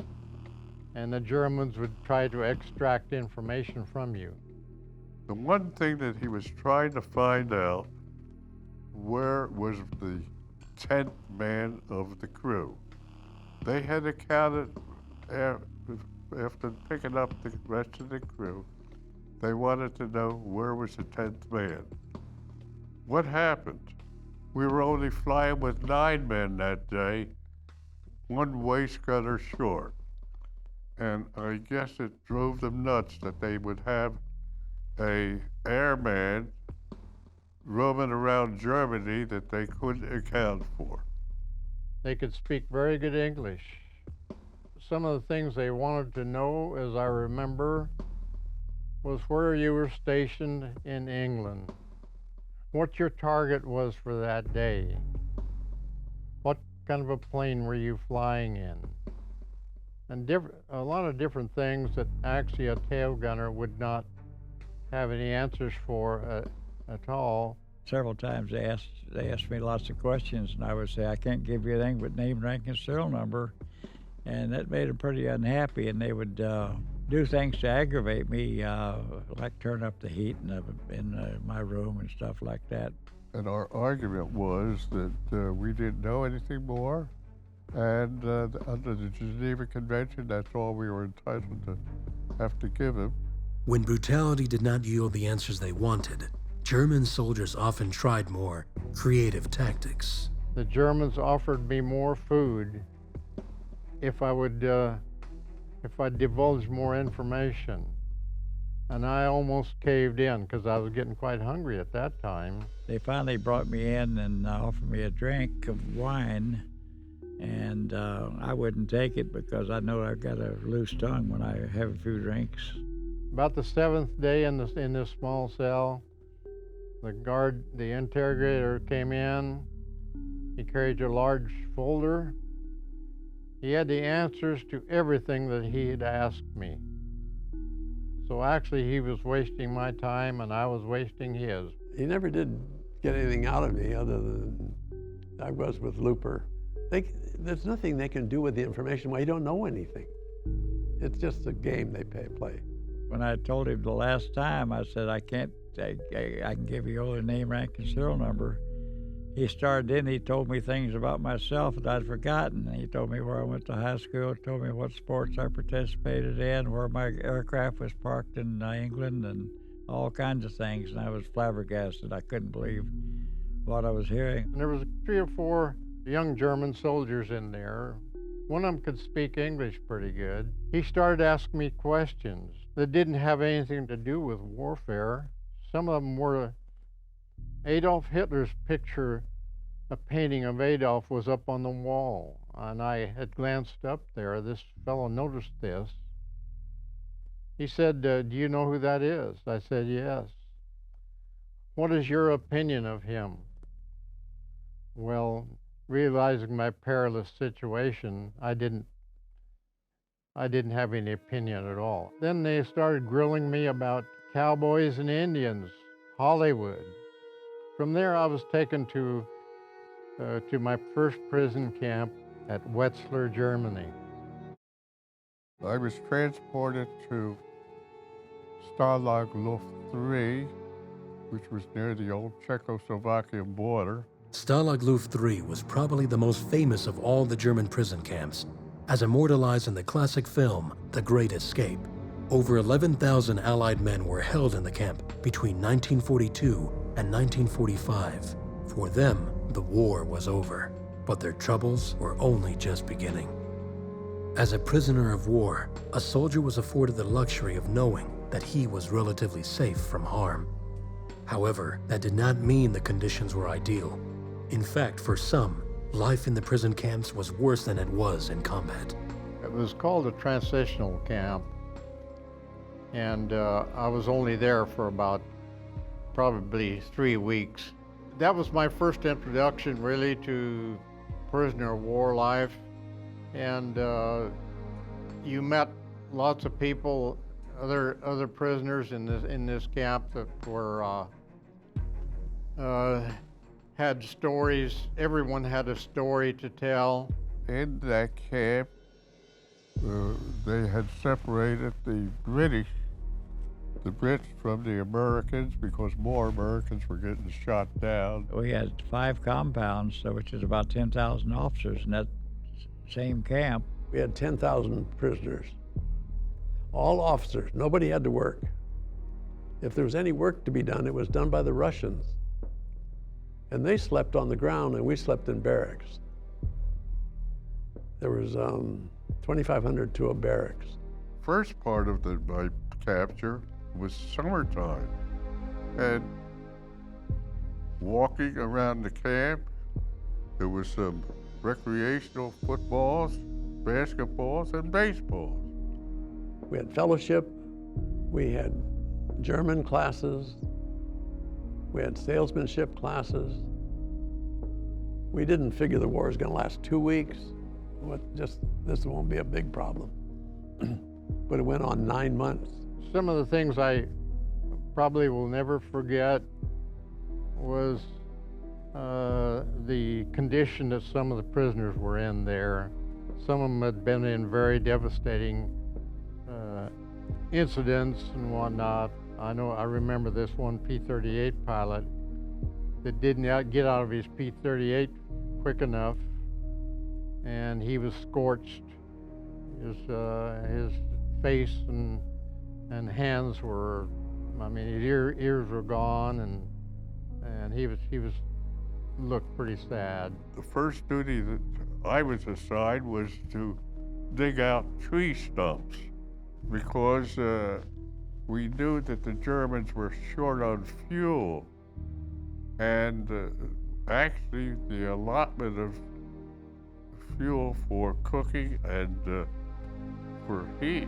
and the Germans would try to extract information from you. The one thing that he was trying to find out, where was the 10th man of the crew. They had accounted, after picking up the rest of the crew, they wanted to know where was the 10th man. What happened? We were only flying with 9 men that day, 1 waist gunner short. And I guess it drove them nuts that they would have a airman roaming around Germany that they couldn't account for. They could speak very good English. Some of the things they wanted to know, as I remember, was where you were stationed in England, what your target was for that day, what kind of a plane were you flying in, and a lot of different things that actually a tail gunner would not have any answers for at all. Several times they asked me lots of questions, and I would say, I can't give you anything but name, rank, and serial number. And that made them pretty unhappy, and they would do things to aggravate me, like turn up the heat in my room and stuff like that. And our argument was that we didn't know anything more, and under the Geneva Convention, that's all we were entitled to have to give him. When brutality did not yield the answers they wanted, German soldiers often tried more creative tactics. The Germans offered me more food if I would divulge more information. And I almost caved in because I was getting quite hungry at that time. They finally brought me in and offered me a drink of wine, and I wouldn't take it because I know I've got a loose tongue when I have a few drinks. About the 7th day in this small cell, the interrogator came in. He carried a large folder. He had the answers to everything that he had asked me. So actually he was wasting my time and I was wasting his. He never did get anything out of me other than I was with Looper. There's nothing they can do with the information while you don't know anything. It's just a game they play. When I told him the last time, I said, I can give you only name, rank, and serial number. He started in, he told me things about myself that I'd forgotten. He told me where I went to high school, told me what sports I participated in, where my aircraft was parked in England, and all kinds of things. And I was flabbergasted. I couldn't believe what I was hearing. And there was 3 or 4 young German soldiers in there. One of them could speak English pretty good. He started asking me questions that didn't have anything to do with warfare. Some of them were Adolf Hitler's picture, a painting of Adolf was up on the wall, and I had glanced up there. This fellow noticed this. He said, do you know who that is? I said, yes. What is your opinion of him? Well, realizing my perilous situation, I didn't have any opinion at all. Then they started grilling me about cowboys and Indians, Hollywood. From there, I was taken to my first prison camp at Wetzlar, Germany. I was transported to Stalag Luft 3, which was near the old Czechoslovakian border. Stalag Luft 3 was probably the most famous of all the German prison camps, as immortalized in the classic film, The Great Escape. Over 11,000 Allied men were held in the camp between 1942 and 1945. For them, the war was over, but their troubles were only just beginning. As a prisoner of war, a soldier was afforded the luxury of knowing that he was relatively safe from harm. However, that did not mean the conditions were ideal. In fact, for some, life in the prison camps was worse than it was in combat. It was called a transitional camp, and I was only there for about probably 3 weeks. That was my first introduction really to prisoner of war life, and you met lots of people, other prisoners in this camp that were had stories. Everyone had a story to tell. In that camp, they had separated the Brits from the Americans because more Americans were getting shot down. We had 5 compounds, which is about 10,000 officers in that same camp. We had 10,000 prisoners, all officers. Nobody had to work. If there was any work to be done, it was done by the Russians. And they slept on the ground, and we slept in barracks. There was 2,500 to a barracks. First part of my capture was summertime, and walking around the camp, there was some recreational footballs, basketballs, and baseballs. We had fellowship, we had German classes, we had salesmanship classes. We didn't figure the war was going to last 2 weeks. This won't be a big problem. But it went on 9 months. Some of the things I probably will never forget was the condition that some of the prisoners were in there. Some of them had been in very devastating incidents and whatnot. I remember this one P-38 pilot that didn't get out of his P-38 quick enough, and he was scorched. His face and hands were, his ears were gone, and he looked pretty sad. The first duty that I was assigned was to dig out tree stumps because we knew that the Germans were short on fuel, and actually the allotment of fuel for cooking and for heat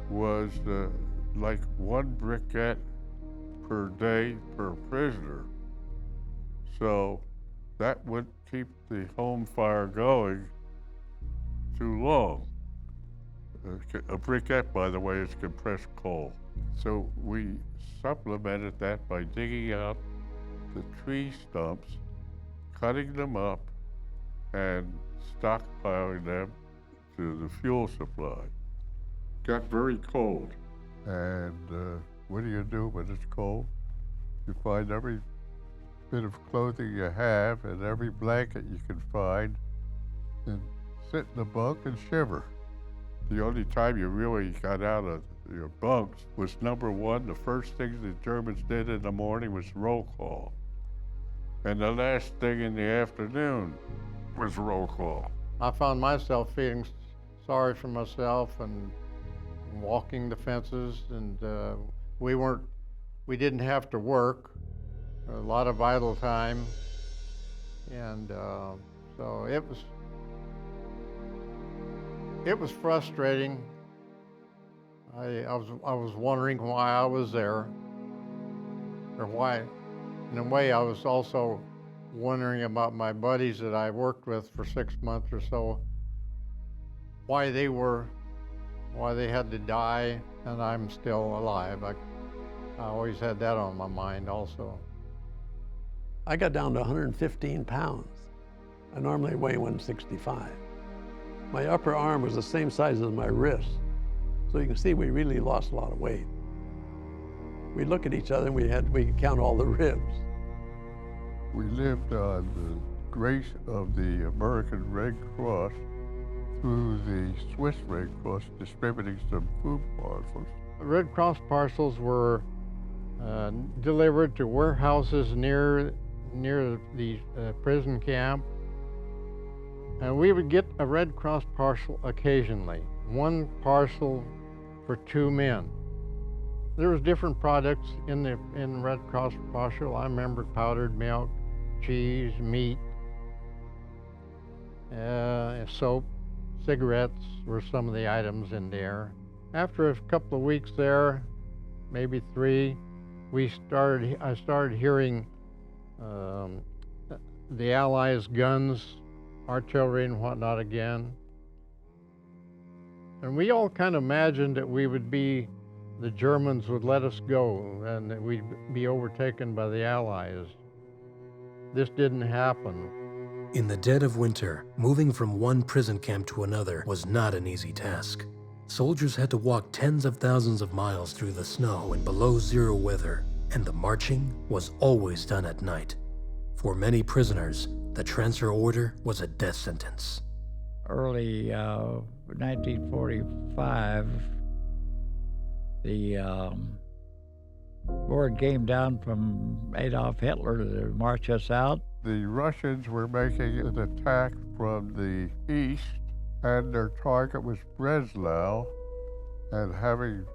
was like 1 briquette per day per prisoner. So that would keep the home fire going too long. A briquette, by the way, is compressed coal. So we supplemented that by digging out the tree stumps, cutting them up, and stockpiling them to the fuel supply. Got very cold, and what do you do when it's cold? You find every bit of clothing you have and every blanket you can find and sit in the bunk and shiver. The only time you really got out of your bunks was number one, the first thing the Germans did in the morning was roll call. And the last thing in the afternoon was roll call. I found myself feeling sorry for myself and walking the fences, and we didn't have to work, a lot of idle time, and so it was frustrating. I was wondering why I was there, or why. In a way, I was also wondering about my buddies that I worked with for 6 months or so, why they had to die and I'm still alive. I always had that on my mind also. I got down to 115 pounds. I normally weigh 165. My upper arm was the same size as my wrist. So you can see we really lost a lot of weight. We'd look at each other and we could count all the ribs. We lived on the grace of the American Red Cross through the Swiss Red Cross distributing some food parcels. Red Cross parcels were delivered to warehouses near the prison camp. And we would get a Red Cross parcel occasionally, one parcel for 2 men. There was different products in Red Cross parcel. I remember powdered milk, cheese, meat, soap, cigarettes were some of the items in there. After a couple of weeks there, maybe 3, I started hearing the Allies' guns, artillery and whatnot again. And we all kind of imagined that the Germans would let us go and that we'd be overtaken by the Allies. This didn't happen. In the dead of winter, moving from one prison camp to another was not an easy task. Soldiers had to walk tens of thousands of miles through the snow in below zero weather, and the marching was always done at night. For many prisoners, the transfer order was a death sentence. Early 1945, the word came down from Adolf Hitler to march us out. The Russians were making an attack from the east, and their target was Breslau. And having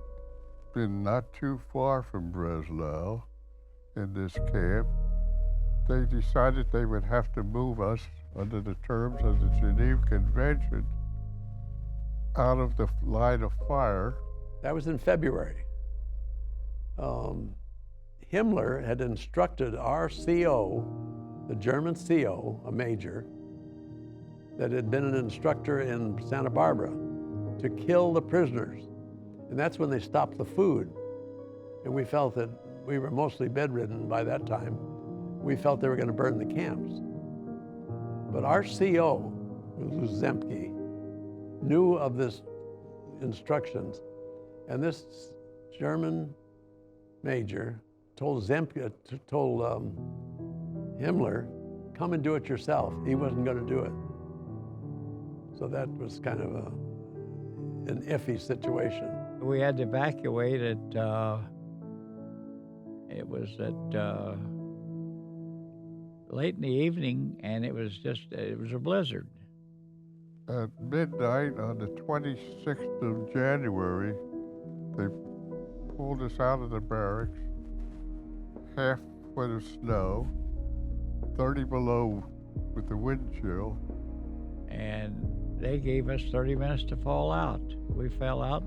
been not too far from Breslau in this camp, they decided they would have to move us under the terms of the Geneva Convention out of the line of fire. That was in February. Himmler had instructed our CO, the German CO, a major, that had been an instructor in Santa Barbara, to kill the prisoners. And that's when they stopped the food. And we felt that we were mostly bedridden by that time. We felt they were going to burn the camps. But our CO, who was Zemke, knew of this instructions. And this German major told Himmler, come and do it yourself. He wasn't going to do it. So that was kind of an iffy situation. We had to evacuate it was at late in the evening, and it was a blizzard. At midnight on the 26th of January, they pulled us out of the barracks, half foot of snow, 30 below with the wind chill. And they gave us 30 minutes to fall out. We fell out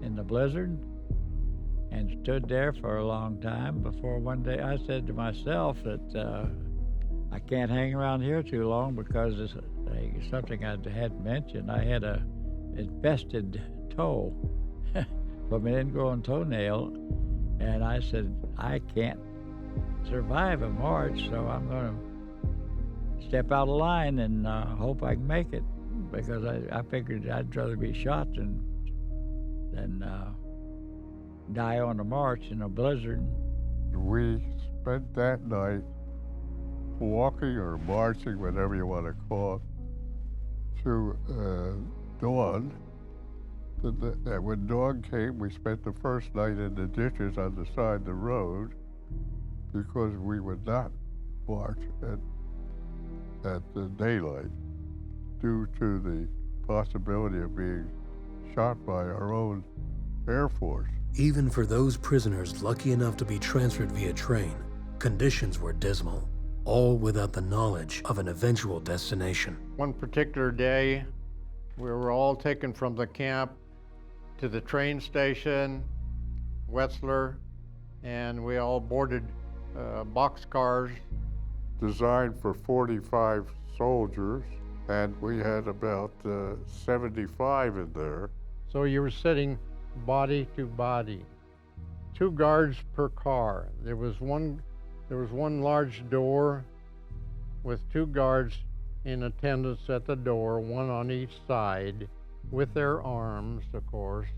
in the blizzard and stood there for a long time before one day I said to myself that I can't hang around here too long because it's something I hadn't mentioned. I had a infested toe from an ingrown toenail, and I said, I can't survive a march, so I'm going to step out of line and hope I can make it, because I figured I'd rather be shot than die on the march in a blizzard. We spent that night walking or marching, whatever you want to call it, through dawn. When dawn came, we spent the first night in the ditches on the side of the road because we would not march at the daylight due to the possibility of being shot by our own Air Force. Even for those prisoners lucky enough to be transferred via train, conditions were dismal, all without the knowledge of an eventual destination. One particular day, we were all taken from the camp to the train station, Wetzlar, and we all boarded boxcars. Designed for 45 soldiers, and we had about 75 in there. So you were sitting body to body, 2 guards per car. There was one large door with 2 guards in attendance at the door, 1 on each side, with their arms, of course.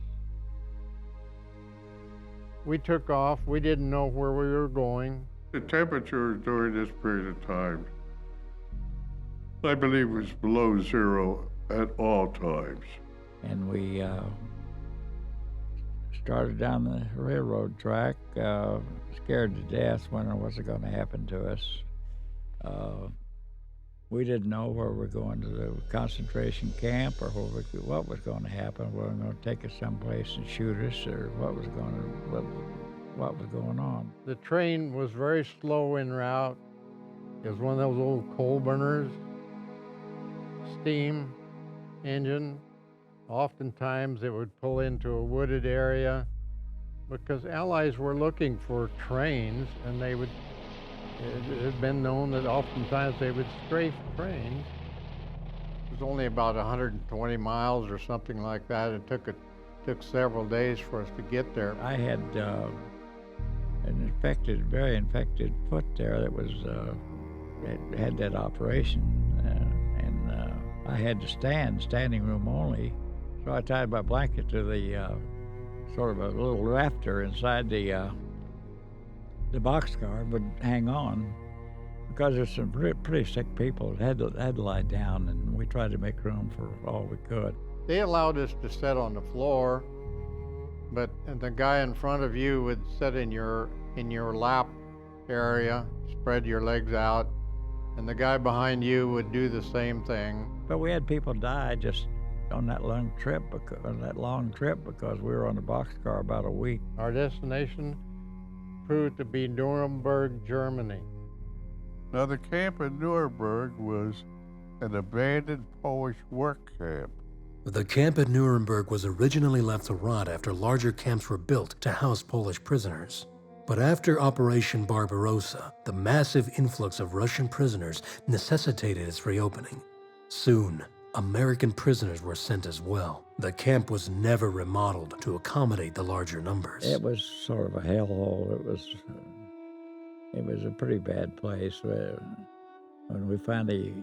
We took off. We didn't know where we were going. The temperature during this period of time, I believe, was below 0 at all times. And we started down the railroad track, scared to death when it wasn't going to happen to us. We didn't know where we were going to the concentration camp or what was going to happen. Were they going to take us someplace and shoot us, or what was going on? The train was very slow en route. It was one of those old coal burners, steam engine. Oftentimes it would pull into a wooded area because Allies were looking for trains, and it had been known that oftentimes they would strafe trains. It was only about 120 miles or something like that. It took several days for us to get there. I had an very infected foot there that was had that operation, and I had to standing room only. So I tied my blanket to the sort of a little rafter inside the boxcar, would hang on because there's some pretty sick people that had to lie down, and we tried to make room for all we could. They allowed us to sit on the floor, but the guy in front of you would sit in your lap area, spread your legs out, and the guy behind you would do the same thing. But we had people die just on that long trip because we were on the boxcar about a week. Our destination proved to be Nuremberg, Germany. Now, the camp in Newberg was an abandoned Polish work camp. The camp at Nuremberg was originally left to rot after larger camps were built to house Polish prisoners. But after Operation Barbarossa, the massive influx of Russian prisoners necessitated its reopening. Soon, American prisoners were sent as well. The camp was never remodeled to accommodate the larger numbers. It was sort of a hellhole. It was a pretty bad place. When we finally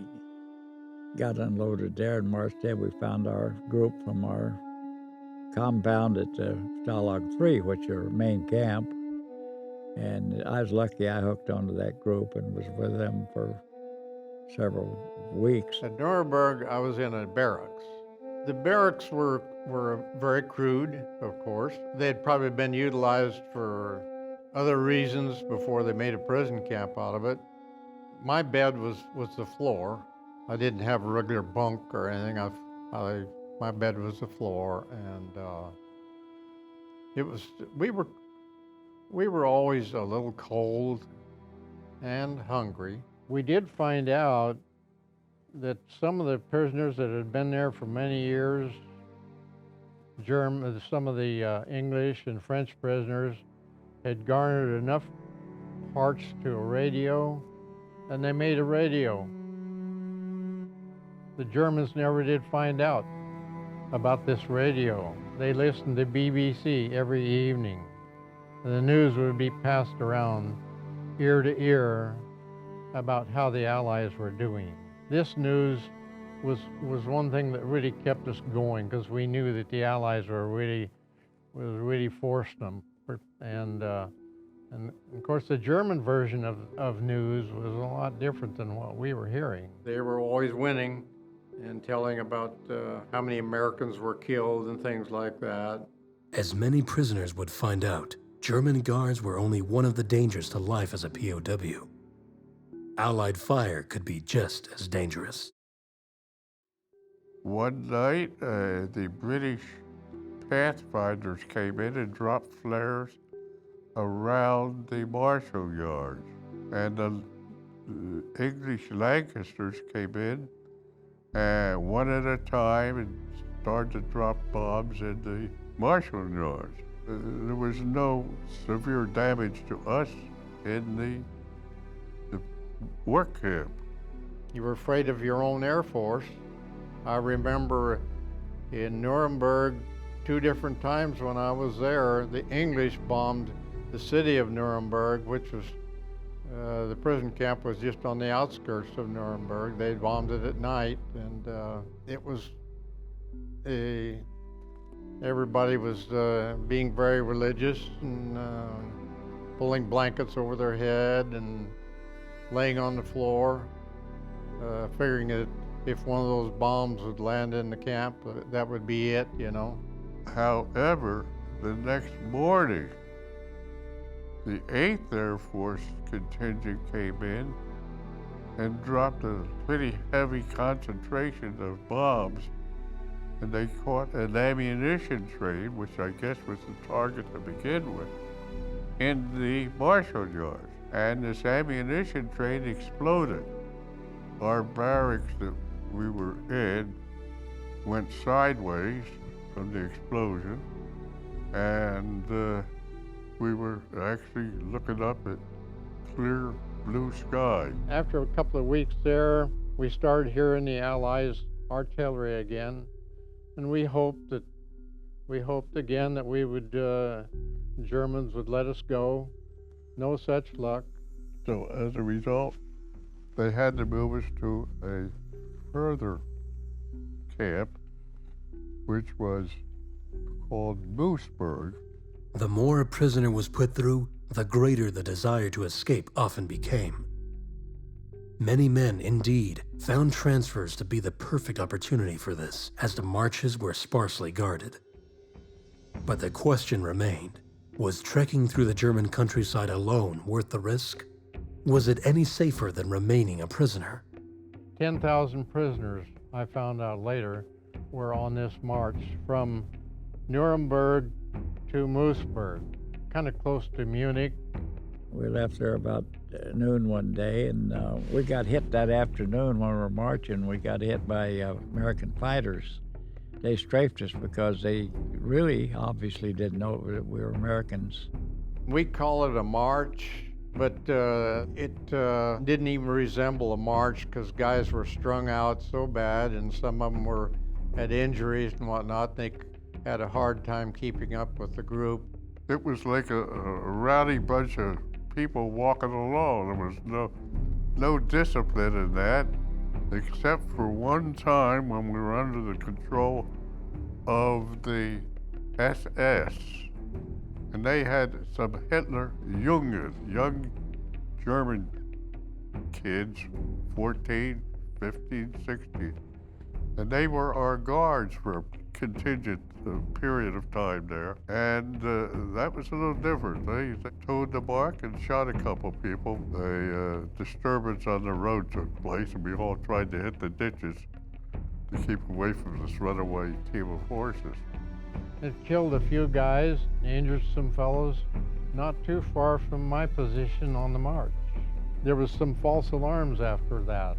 got unloaded there and marched in, we found our group from our compound at Stalag 3, which is our main camp. And I was lucky I hooked onto that group and was with them for several weeks. At Nuremberg, I was in a barracks. The barracks were very crude, of course. They had probably been utilized for other reasons before they made a prison camp out of it. My bed was the floor. I didn't have a regular bunk or anything. My bed was the floor, and we were always a little cold and hungry. We did find out that some of the prisoners that had been there for many years, some of the English and French prisoners, had garnered enough parts to a radio, and they made a radio. The Germans never did find out about this radio. They listened to BBC every evening. And the news would be passed around ear to ear about how the Allies were doing. This news was one thing that really kept us going, because we knew that the Allies were really forced them, and And of course, the German version of news was a lot different than what we were hearing. They were always winning and telling about how many Americans were killed and things like that. As many prisoners would find out, German guards were only one of the dangers to life as a POW. Allied fire could be just as dangerous. One night, the British Pathfinders came in and dropped flares around the marshal yards. And the English Lancasters came in one at a time and started to drop bombs in the marshal yards. There was no severe damage to us in the work camp. You were afraid of your own Air Force. I remember in Nuremberg, 2 different times when I was there, the English bombed the city of Nuremberg, which was, the prison camp was just on the outskirts of Nuremberg. They bombed it at night, and it was everybody was being very religious and pulling blankets over their head and laying on the floor, figuring that if one of those bombs would land in the camp, that would be it, you know. However, the next morning, the 8th Air Force contingent came in and dropped a pretty heavy concentration of bombs, and they caught an ammunition train, which I guess was the target to begin with, in the marshal yards. And this ammunition train exploded. Our barracks that we were in went sideways from the explosion, and we were actually looking up at clear blue sky. After a couple of weeks there, we started hearing the Allies' artillery again, and we hoped again that we would, Germans would let us go. No such luck. So as a result, they had to move us to a further camp, which was called Moosburg. The more a prisoner was put through, the greater the desire to escape often became. Many men, indeed, found transfers to be the perfect opportunity for this, as the marches were sparsely guarded. But the question remained, was trekking through the German countryside alone worth the risk? Was it any safer than remaining a prisoner? 10,000 prisoners, I found out later, were on this march from Nuremberg to Moosburg, kind of close to Munich. We left there about noon one day, and we got hit that afternoon when we were marching. We got hit by American fighters. They strafed us because they really obviously didn't know that we were Americans. We call it a march, but it didn't even resemble a march because guys were strung out so bad, and some of them had injuries and whatnot. They had a hard time keeping up with the group. It was like a rowdy bunch of people walking along. There was no discipline in that, except for one time when we were under the control of the SS. And they had some Hitler Jungen, young German kids, 14, 15, 16. And they were our guards for a contingent period of time there. And that was a little different. They towed the mark and shot a couple people. A disturbance on the road took place, and we all tried to hit the ditches to keep away from this runaway team of horses. It killed a few guys, injured some fellows, not too far from my position on the march. There was some false alarms after that,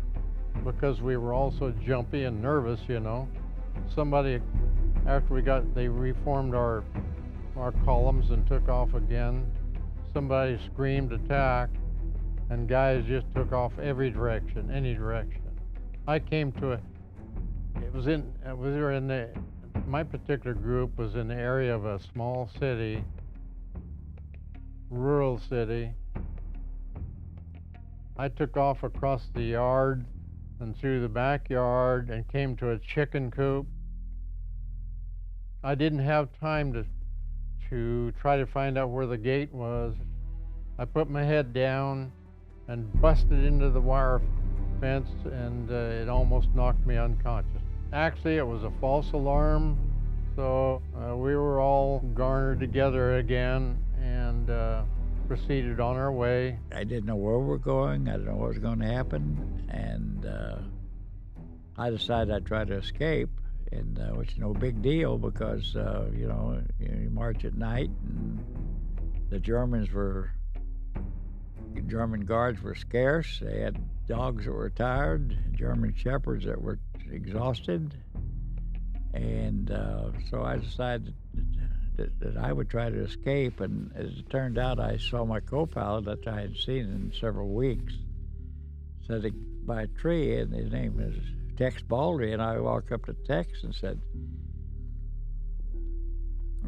because we were all so jumpy and nervous, you know. Somebody, after they reformed our columns and took off again, somebody screamed attack, and guys just took off every direction, any direction. I came to my particular group was in the area of a small city, rural city. I took off across the yard and through the backyard and came to a chicken coop. I didn't have time to try to find out where the gate was. I put my head down and busted into the wire fence, and it almost knocked me unconscious. Actually, it was a false alarm, so we were all garnered together again and proceeded on our way. I didn't know where we were going. I didn't know what was going to happen, and I decided I'd try to escape, and which is no big deal because you march at night, and the German guards were scarce. They had dogs that were tired, German shepherds that were exhausted, and so I decided that I would try to escape. And as it turned out, I saw my co-pilot that I had seen in several weeks sitting by a tree, and his name is Tex Baldy, and I walked up to Tex and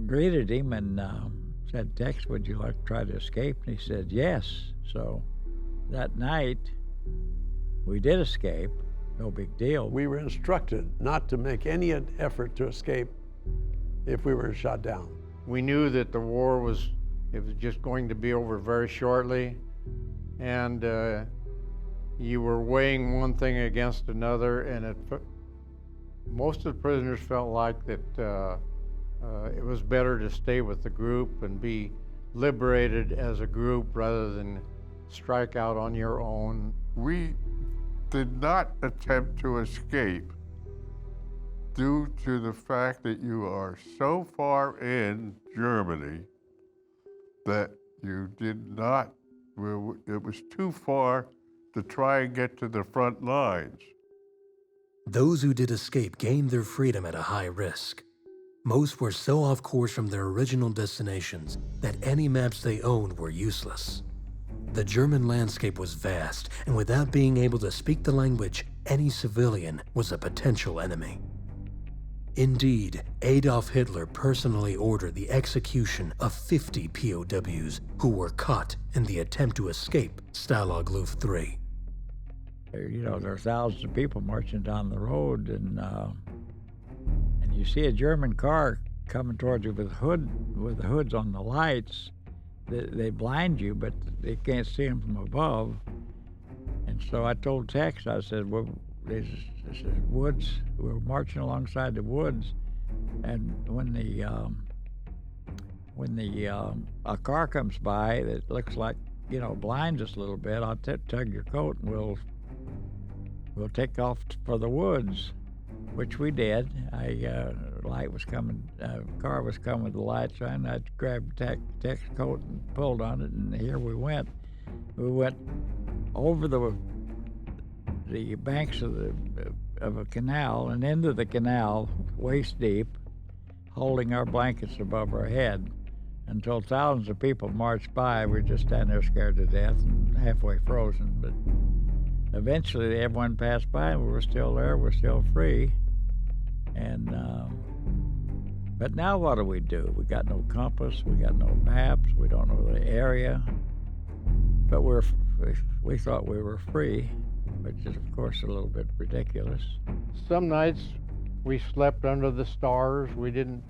greeted him and said, "Tex, would you like to try to escape?" And he said, "Yes." So that night, we did escape. No big deal. We were instructed not to make any effort to escape if we were shot down. We knew that the war was just going to be over very shortly, and you were weighing one thing against another, and most of the prisoners felt like that it was better to stay with the group and be liberated as a group rather than strike out on your own. We did not attempt to escape due to the fact that you are so far in Germany that you did not, it was too far to try and get to the front lines. Those who did escape gained their freedom at a high risk. Most were so off course from their original destinations that any maps they owned were useless. The German landscape was vast, and without being able to speak the language, any civilian was a potential enemy. Indeed, Adolf Hitler personally ordered the execution of 50 POWs who were caught in the attempt to escape Stalag Luft 3. There are thousands of people marching down the road, and you see a German car coming towards you with the hoods on the lights. They blind you, but they can't see them from above. And so I told Tex, I said, well, there's woods. We're marching alongside the woods, and when a car comes by that looks like blinds us a little bit, I'll tug your coat and we'll take off for the woods, which we did. Light was coming, car was coming with the lights on. I grabbed Tech's coat and pulled on it, and here we went. We went over the banks of a canal and into the canal, waist deep, holding our blankets above our head, until thousands of people marched by. We were just standing there scared to death and halfway frozen. But eventually everyone passed by, and we were still there. We're still free. And but now what do? We got no compass, we got no maps, we don't know the area. But we thought we were free, which is of course a little bit ridiculous. Some nights we slept under the stars. We didn't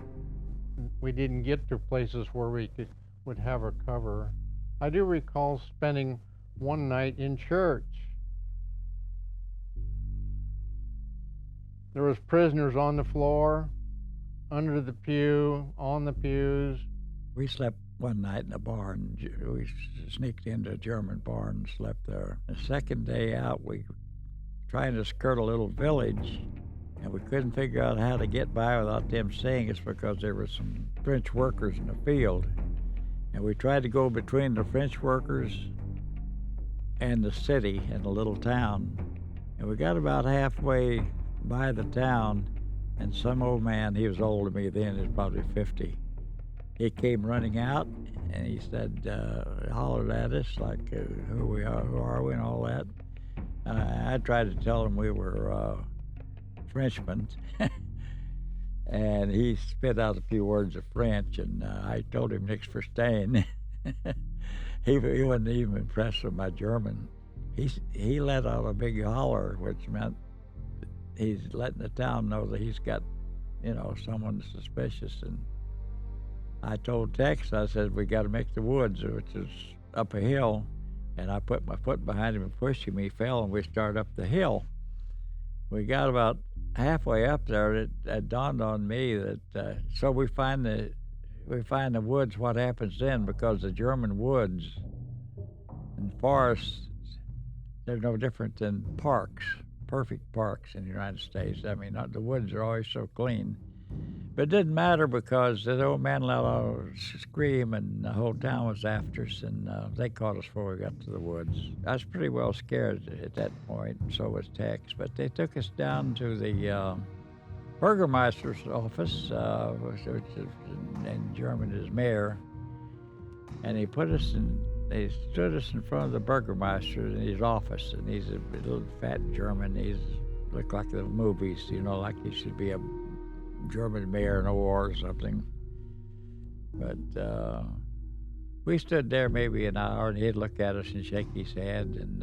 get to places where we would have a cover. I do recall spending one night in church. There was prisoners on the floor, under the pew, on the pews. We slept one night in a barn. We sneaked into a German barn and slept there. The second day out, we were trying to skirt a little village, and we couldn't figure out how to get by without them seeing us because there were some French workers in the field. And we tried to go between the French workers and the city in a little town. And we got about halfway by the town, and some old man, he was older than me then, he was probably 50. He came running out, and he said, hollered at us like, who are we, and all that. I tried to tell him we were Frenchmen, and he spit out a few words of French, and I told him nix for staying. He wasn't even impressed with my German. He let out a big holler, which meant he's letting the town know that he's got, someone suspicious. And I told Tex, I said, we got to make the woods, which is up a hill, and I put my foot behind him and pushed him. He fell, and we started up the hill. We got about halfway up there. It dawned on me that so we find the woods. What happens then? Because the German woods and forests, they're no different than parks, perfect parks in the United States. I mean, the woods are always so clean. But it didn't matter because the old man let out a scream, and the whole town was after us, and they caught us before we got to the woods. I was pretty well scared at that point, and so was Tex. But they took us down to the Burgermeister's office, which is in German is mayor, and they stood us in front of the Burgermeister in his office, and he's a little fat German. He's looked like the movies, like he should be a German mayor in a war or something. But we stood there maybe an hour, and he'd look at us and shake his head and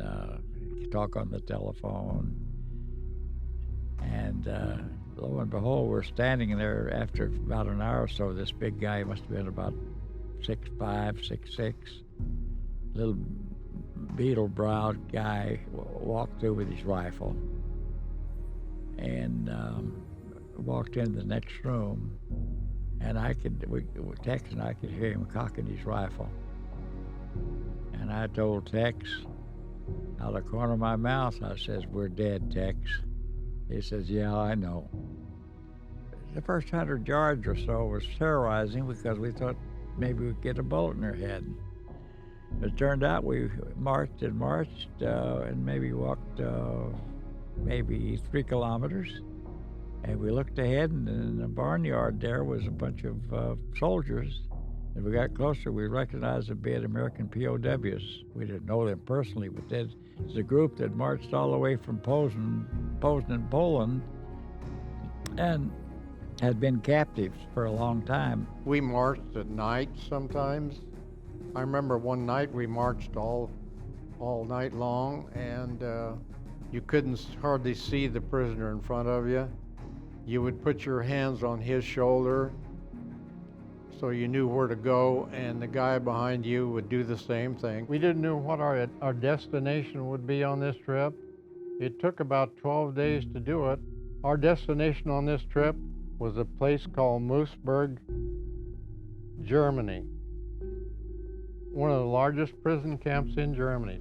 talk on the telephone. And lo and behold, we're standing there after about an hour or so. This big guy must have been about 6'5", 6'6", little beetle-browed guy walked through with his rifle and walked into the next room, and Tex and I could hear him cocking his rifle. And I told Tex, out of the corner of my mouth, I says, "We're dead, Tex." He says, "Yeah, I know." The first 100 yards or so was terrorizing because we thought maybe we'd get a bullet in our head. It turned out we marched and maybe walked maybe 3 kilometers. And we looked ahead, and in the barnyard there was a bunch of soldiers. As we got closer, we recognized them being American POWs. We didn't know them personally, but there's a group that marched all the way from Posen in Poland, and had been captives for a long time. We marched at night sometimes. I remember one night we marched all night long, and you couldn't hardly see the prisoner in front of you. You would put your hands on his shoulder so you knew where to go, and the guy behind you would do the same thing. We didn't know what our destination would be on this trip. It took about 12 days to do it. Our destination on this trip was a place called Moosburg, Germany. One of the largest prison camps in Germany.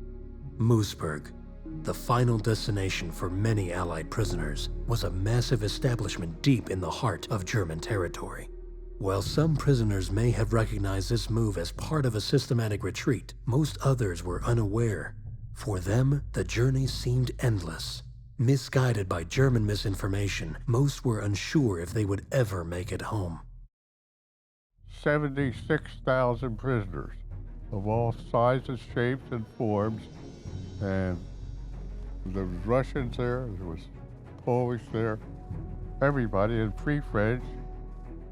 Moosburg, the final destination for many Allied prisoners, was a massive establishment deep in the heart of German territory. While some prisoners may have recognized this move as part of a systematic retreat, most others were unaware. For them, the journey seemed endless. Misguided by German misinformation, most were unsure if they would ever make it home. 76,000 prisoners of all sizes, shapes, and forms, and there was Russians there, there was Polish there, everybody, and Free French,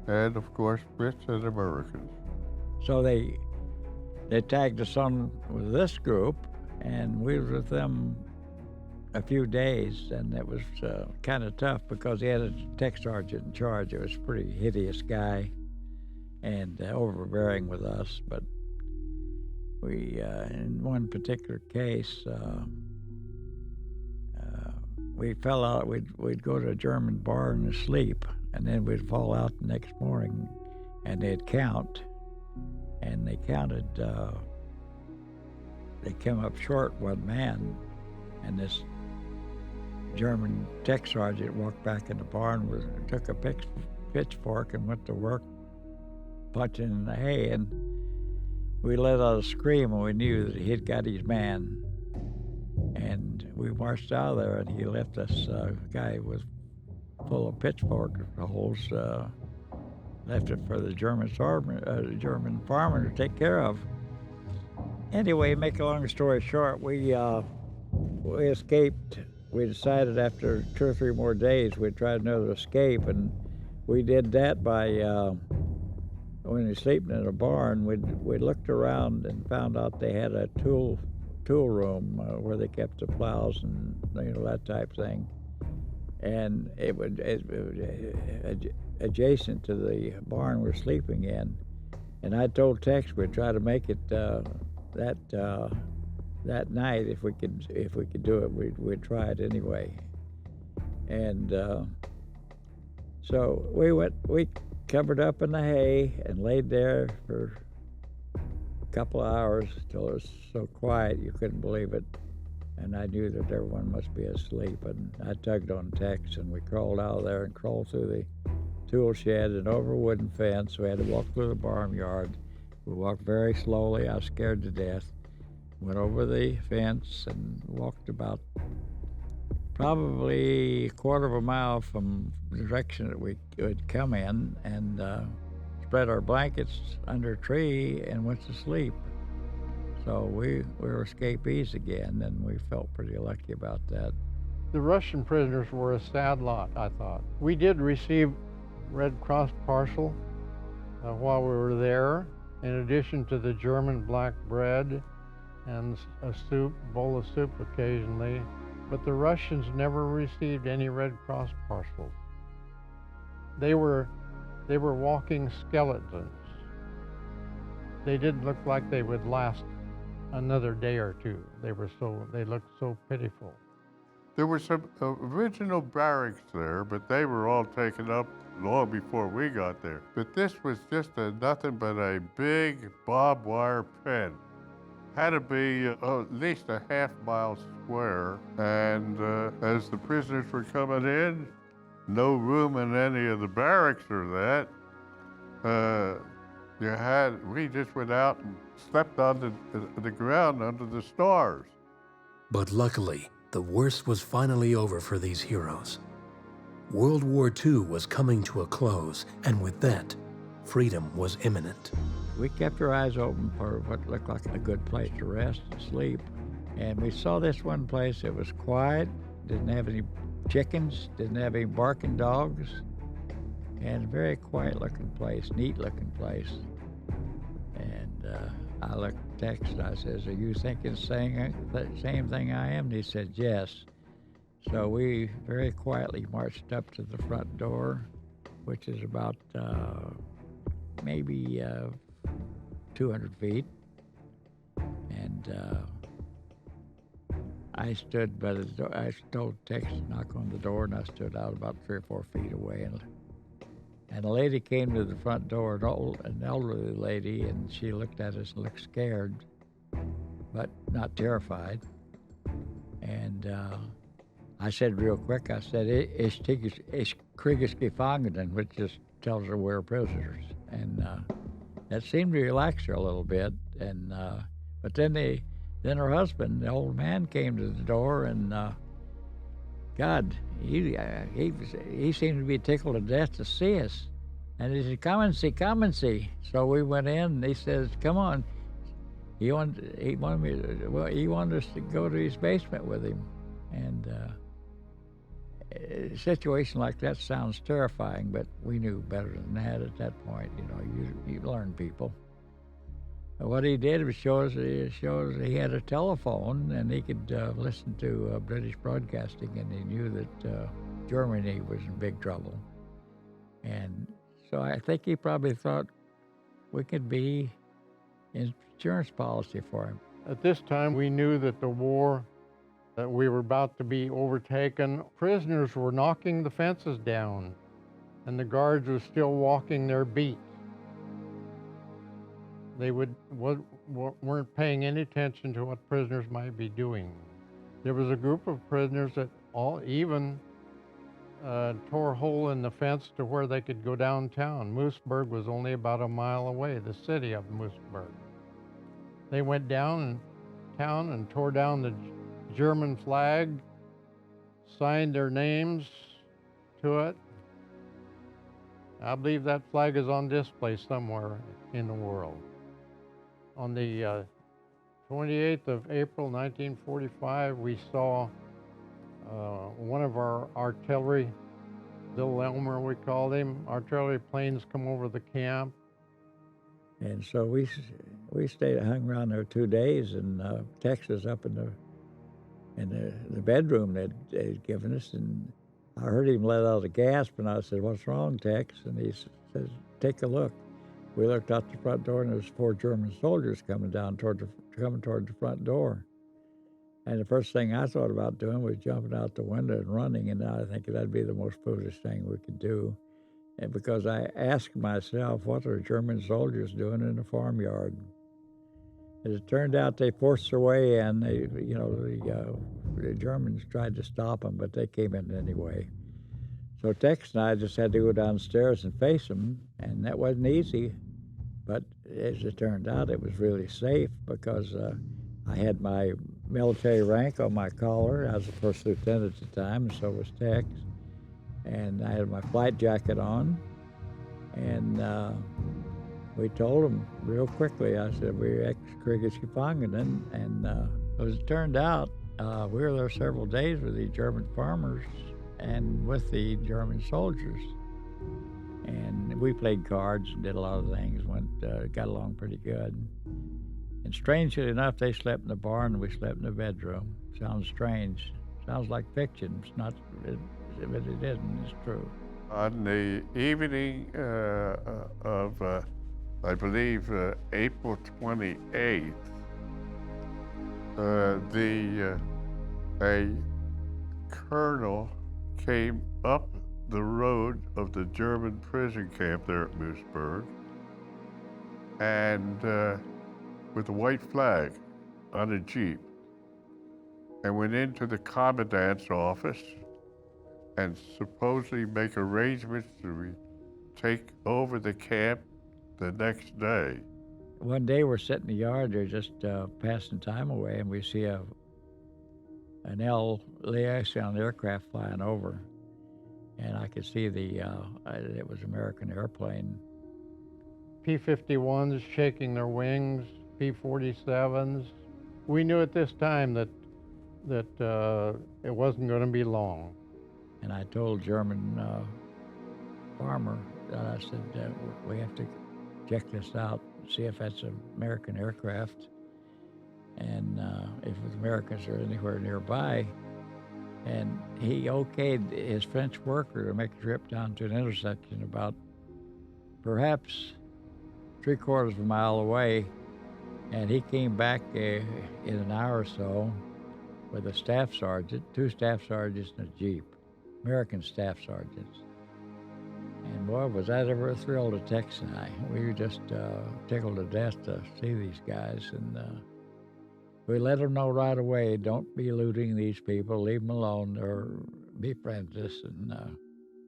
and of course Brits and Americans. So they tagged us on with this group, and we was with them a few days, and it was kind of tough because he had a tech sergeant in charge. It was a pretty hideous guy and overbearing with us, but we, in one particular case, we fell out. We'd go to a German bar and sleep, and then we'd fall out the next morning, and they'd count, and they counted. They came up short one man, and this German tech sergeant walked back in the barn, took a pitchfork and went to work punching in the hay, and we let out a scream, and we knew that he'd got his man. And we marched out of there, and he left us, a guy was full of pitchfork holes, left it for the German farmer to take care of. Anyway, make a long story short, we escaped. We decided after 2 or 3 more days we'd try another escape, and we did that by when we were sleeping in a barn. We looked around and found out they had a tool room where they kept the plows and that type thing, and it was adjacent to the barn we're sleeping in. And I told Tex we'd try to make it that night, if we could do it, we'd try it anyway. And so we covered up in the hay and laid there for a couple of hours till it was so quiet you couldn't believe it. And I knew that everyone must be asleep. And I tugged on Tex, and we crawled out of there and crawled through the tool shed and over a wooden fence. We had to walk through the barnyard. We walked very slowly. I was scared to death. Went over the fence and walked about probably a quarter of a mile from the direction that we would come in, and spread our blankets under a tree and went to sleep. So we were escapees again, and we felt pretty lucky about that. The Russian prisoners were a sad lot, I thought. We did receive Red Cross parcel while we were there, in addition to the German black bread and a bowl of soup occasionally, but the Russians never received any Red Cross parcels. They were walking skeletons. They didn't look like they would last another day or two. They looked so pitiful. There were some original barracks there, but they were all taken up long before we got there. But this was just nothing but a big barbed wire pen. Had to be at least a half-mile square, and as the prisoners were coming in, no room in any of the barracks or that. We just went out and slept on the ground under the stars. But luckily, the worst was finally over for these heroes. World War II was coming to a close, and with that, freedom was imminent. We kept our eyes open for what looked like a good place to rest and sleep. And we saw this one place. It was quiet, didn't have any chickens, didn't have any barking dogs, and a very quiet looking place, neat looking place. And I looked at Tex and I says, "Are you thinking the same thing I am?" And he said, "Yes." So we very quietly marched up to the front door, which is about maybe 200 feet. And I stood by the door. I told Tex to knock on the door, and I stood out about 3 or 4 feet away. And a lady came to the front door, an elderly lady, and she looked at us and looked scared, but not terrified. And I said real quick, I said, "Ich Krieges Gefangenen," which just tells her we're prisoners. And that seemed to relax her a little bit. And but then her husband, the old man, came to the door, and God, he seemed to be tickled to death to see us. And he said, come and see. So we went in, and he says, "Come on." He wanted us to go to his basement with him. And a situation like that sounds terrifying, but we knew better than that at that point. You learn people. What he did was show us he had a telephone, and he could listen to British broadcasting, and he knew that Germany was in big trouble. And so I think he probably thought we could be insurance policy for him. At this time, we knew that the war, that we were about to be overtaken. Prisoners were knocking the fences down, and the guards were still walking their beat. They weren't paying any attention to what prisoners might be doing. There was a group of prisoners that even tore a hole in the fence to where they could go downtown. Moosburg was only about a mile away, the city of Moosburg. They went downtown and tore down the German flag, signed their names to it. I believe that flag is on display somewhere in the world. On the 28th of April, 1945, we saw one of our artillery, Little Elmer we called him, artillery planes come over the camp. And so we hung around there 2 days, and Tex was up in the bedroom they'd given us, and I heard him let out a gasp, and I said, "What's wrong, Tex?" And he says, "Take a look. we looked out the front door, and there was 4 German soldiers coming toward the front door. And the first thing I thought about doing was jumping out the window and running, and I think that'd be the most foolish thing we could do. And because I asked myself, what are German soldiers doing in a farmyard? As it turned out, they forced their way in. The Germans tried to stop them, but they came in anyway. So Tex and I just had to go downstairs and face them, and that wasn't easy. But as it turned out, it was really safe because I had my military rank on my collar. I was a first lieutenant at the time, and so was Tex. And I had my flight jacket on, and we told them real quickly. I said, we're ex-Kriegsgefangenen, and as it turned out, we were there several days with the German farmers and with the German soldiers. And we played cards and did a lot of things, got along pretty good. And strangely enough, they slept in the barn and we slept in the bedroom. Sounds strange. Sounds like fiction. It's not, but it isn't. It's true. On the evening of, I believe, April 28th, a colonel came up the road of the German prison camp there at Moosburg, and with a white flag on a Jeep, and went into the commandant's office and supposedly make arrangements to take over the camp the next day. One day we're sitting in the yard, they're just passing time away, and we see an liaison aircraft flying over. And I could see it was an American airplane. P-51s shaking their wings, P-47s. We knew at this time that it wasn't going to be long. And I told German farmer that I said, we have to check this out, see if that's an American aircraft, and if the Americans are anywhere nearby. And he okayed his French worker to make a trip down to an intersection about perhaps 3/4 of a mile away. And he came back in an hour or so with a staff sergeant, 2 staff sergeants and a Jeep, American staff sergeants. And boy, was that ever a thrill to Tex and I. We were just tickled to death to see these guys. And we let them know right away, don't be looting these people, leave them alone or befriend us. And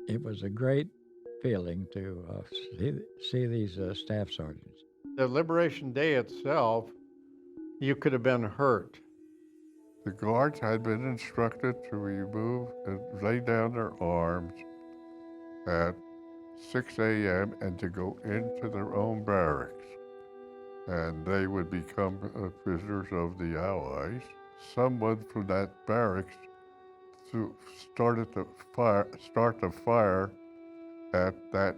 it was a great feeling to see these staff sergeants. The Liberation Day itself, you could have been hurt. The guards had been instructed to remove and lay down their arms at 6 a.m. and to go into their own barracks. And they would become prisoners of the Allies. Someone from that barracks start the fire at that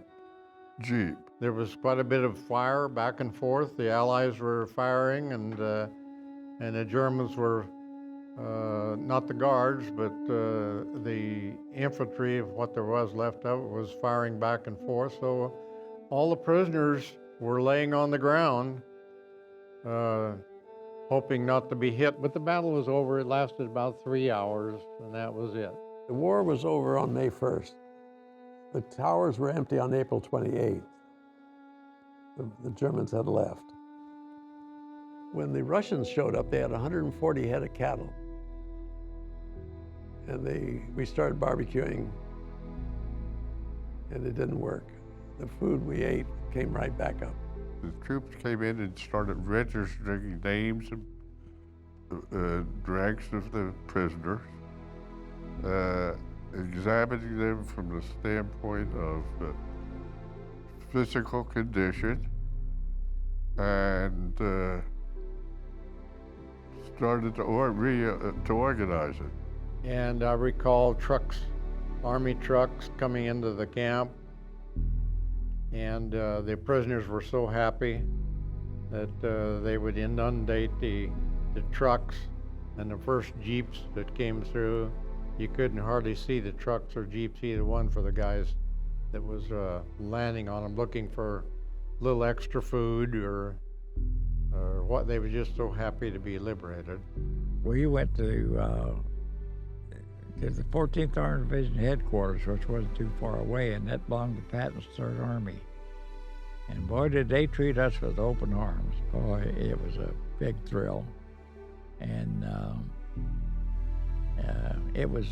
Jeep. There was quite a bit of fire back and forth. The Allies were firing, and the Germans were, not the guards, but the infantry of what there was left of it was firing back and forth. So all the prisoners were laying on the ground, hoping not to be hit. But the battle was over. It lasted about 3 hours, and that was it. The war was over on May 1st. The towers were empty on April 28th. The Germans had left. When the Russians showed up, they had 140 head of cattle. And we started barbecuing, and it didn't work. The food we ate came right back up. The troops came in and started registering names and ranks of the prisoners, examining them from the standpoint of physical condition, and started to organize it. And I recall trucks, Army trucks coming into the camp, and the prisoners were so happy that they would inundate the trucks, and the first Jeeps that came through, you couldn't hardly see the trucks or Jeeps, either one, for the guys that was landing on them, looking for little extra food or what. They were just so happy to be liberated. We went to the 14th Armored Division headquarters, which wasn't too far away, and that belonged to Patton's Third Army. And boy, did they treat us with open arms. Boy, it was a big thrill. And it was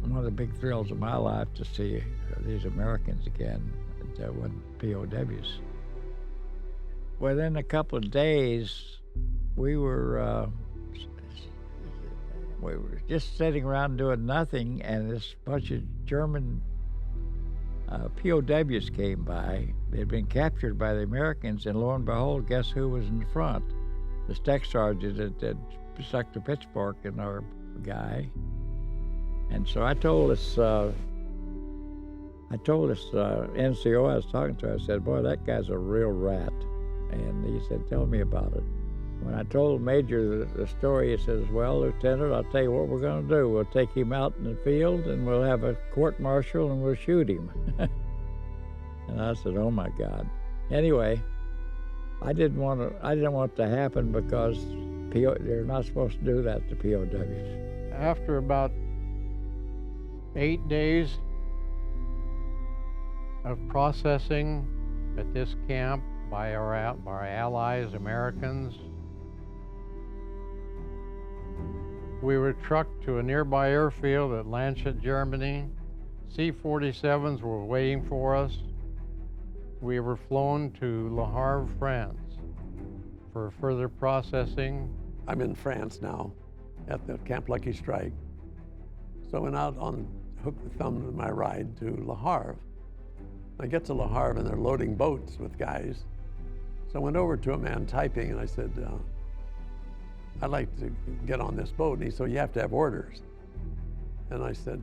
one of the big thrills of my life to see these Americans again that were POWs. Within a couple of days, we were just sitting around doing nothing, and this bunch of German POWs came by. They'd been captured by the Americans, and lo and behold, guess who was in the front? The stack sergeant that stuck the pitchfork in our guy. And so I told this NCO I was talking to, I said, boy, that guy's a real rat. And he said, tell me about it. When I told Major the story, he says, well, Lieutenant, I'll tell you what we're going to do. We'll take him out in the field, and we'll have a court-martial, and we'll shoot him. And I said, oh, my God. Anyway, I didn't want it to happen because they're not supposed to do that to POWs. After about 8 days of processing at this camp by our allies, Americans, we were trucked to a nearby airfield at Landshut, Germany. C-47s were waiting for us. We were flown to Le Havre, France for further processing. I'm in France now at the Camp Lucky Strike. So I went out on hook the thumb of my ride to Le Havre. I get to Le Havre and they're loading boats with guys. So I went over to a man typing and I said, I'd like to get on this boat. And he said, you have to have orders. And I said,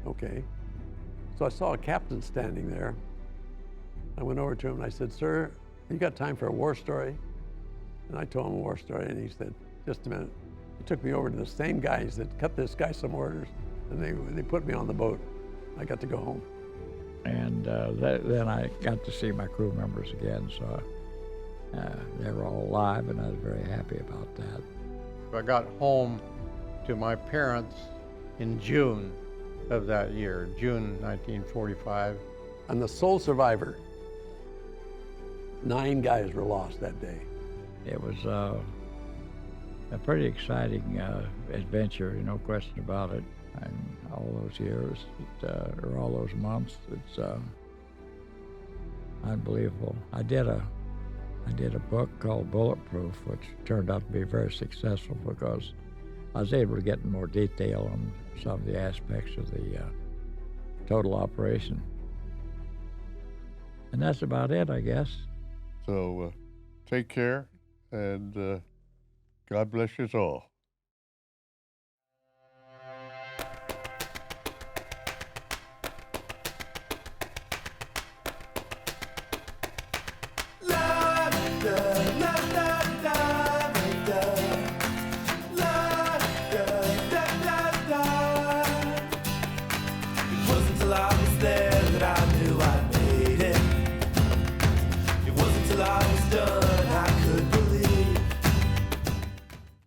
okay. So I saw a captain standing there. I went over to him and I said, sir, you got time for a war story? And I told him a war story, and he said, just a minute. He took me over to the same guys that cut this guy some orders, and they put me on the boat. I got to go home. And then I got to see my crew members again, so they were all alive, and I was very happy about that. I got home to my parents in June of that year, June 1945. I'm the sole survivor. 9 guys were lost that day. It was a pretty exciting adventure, no question about it. And all those years, or all those months, it's unbelievable. I did a book called Bulletproof, which turned out to be very successful because I was able to get in more detail on some of the aspects of the total operation. And that's about it, I guess. So take care, and God bless you all.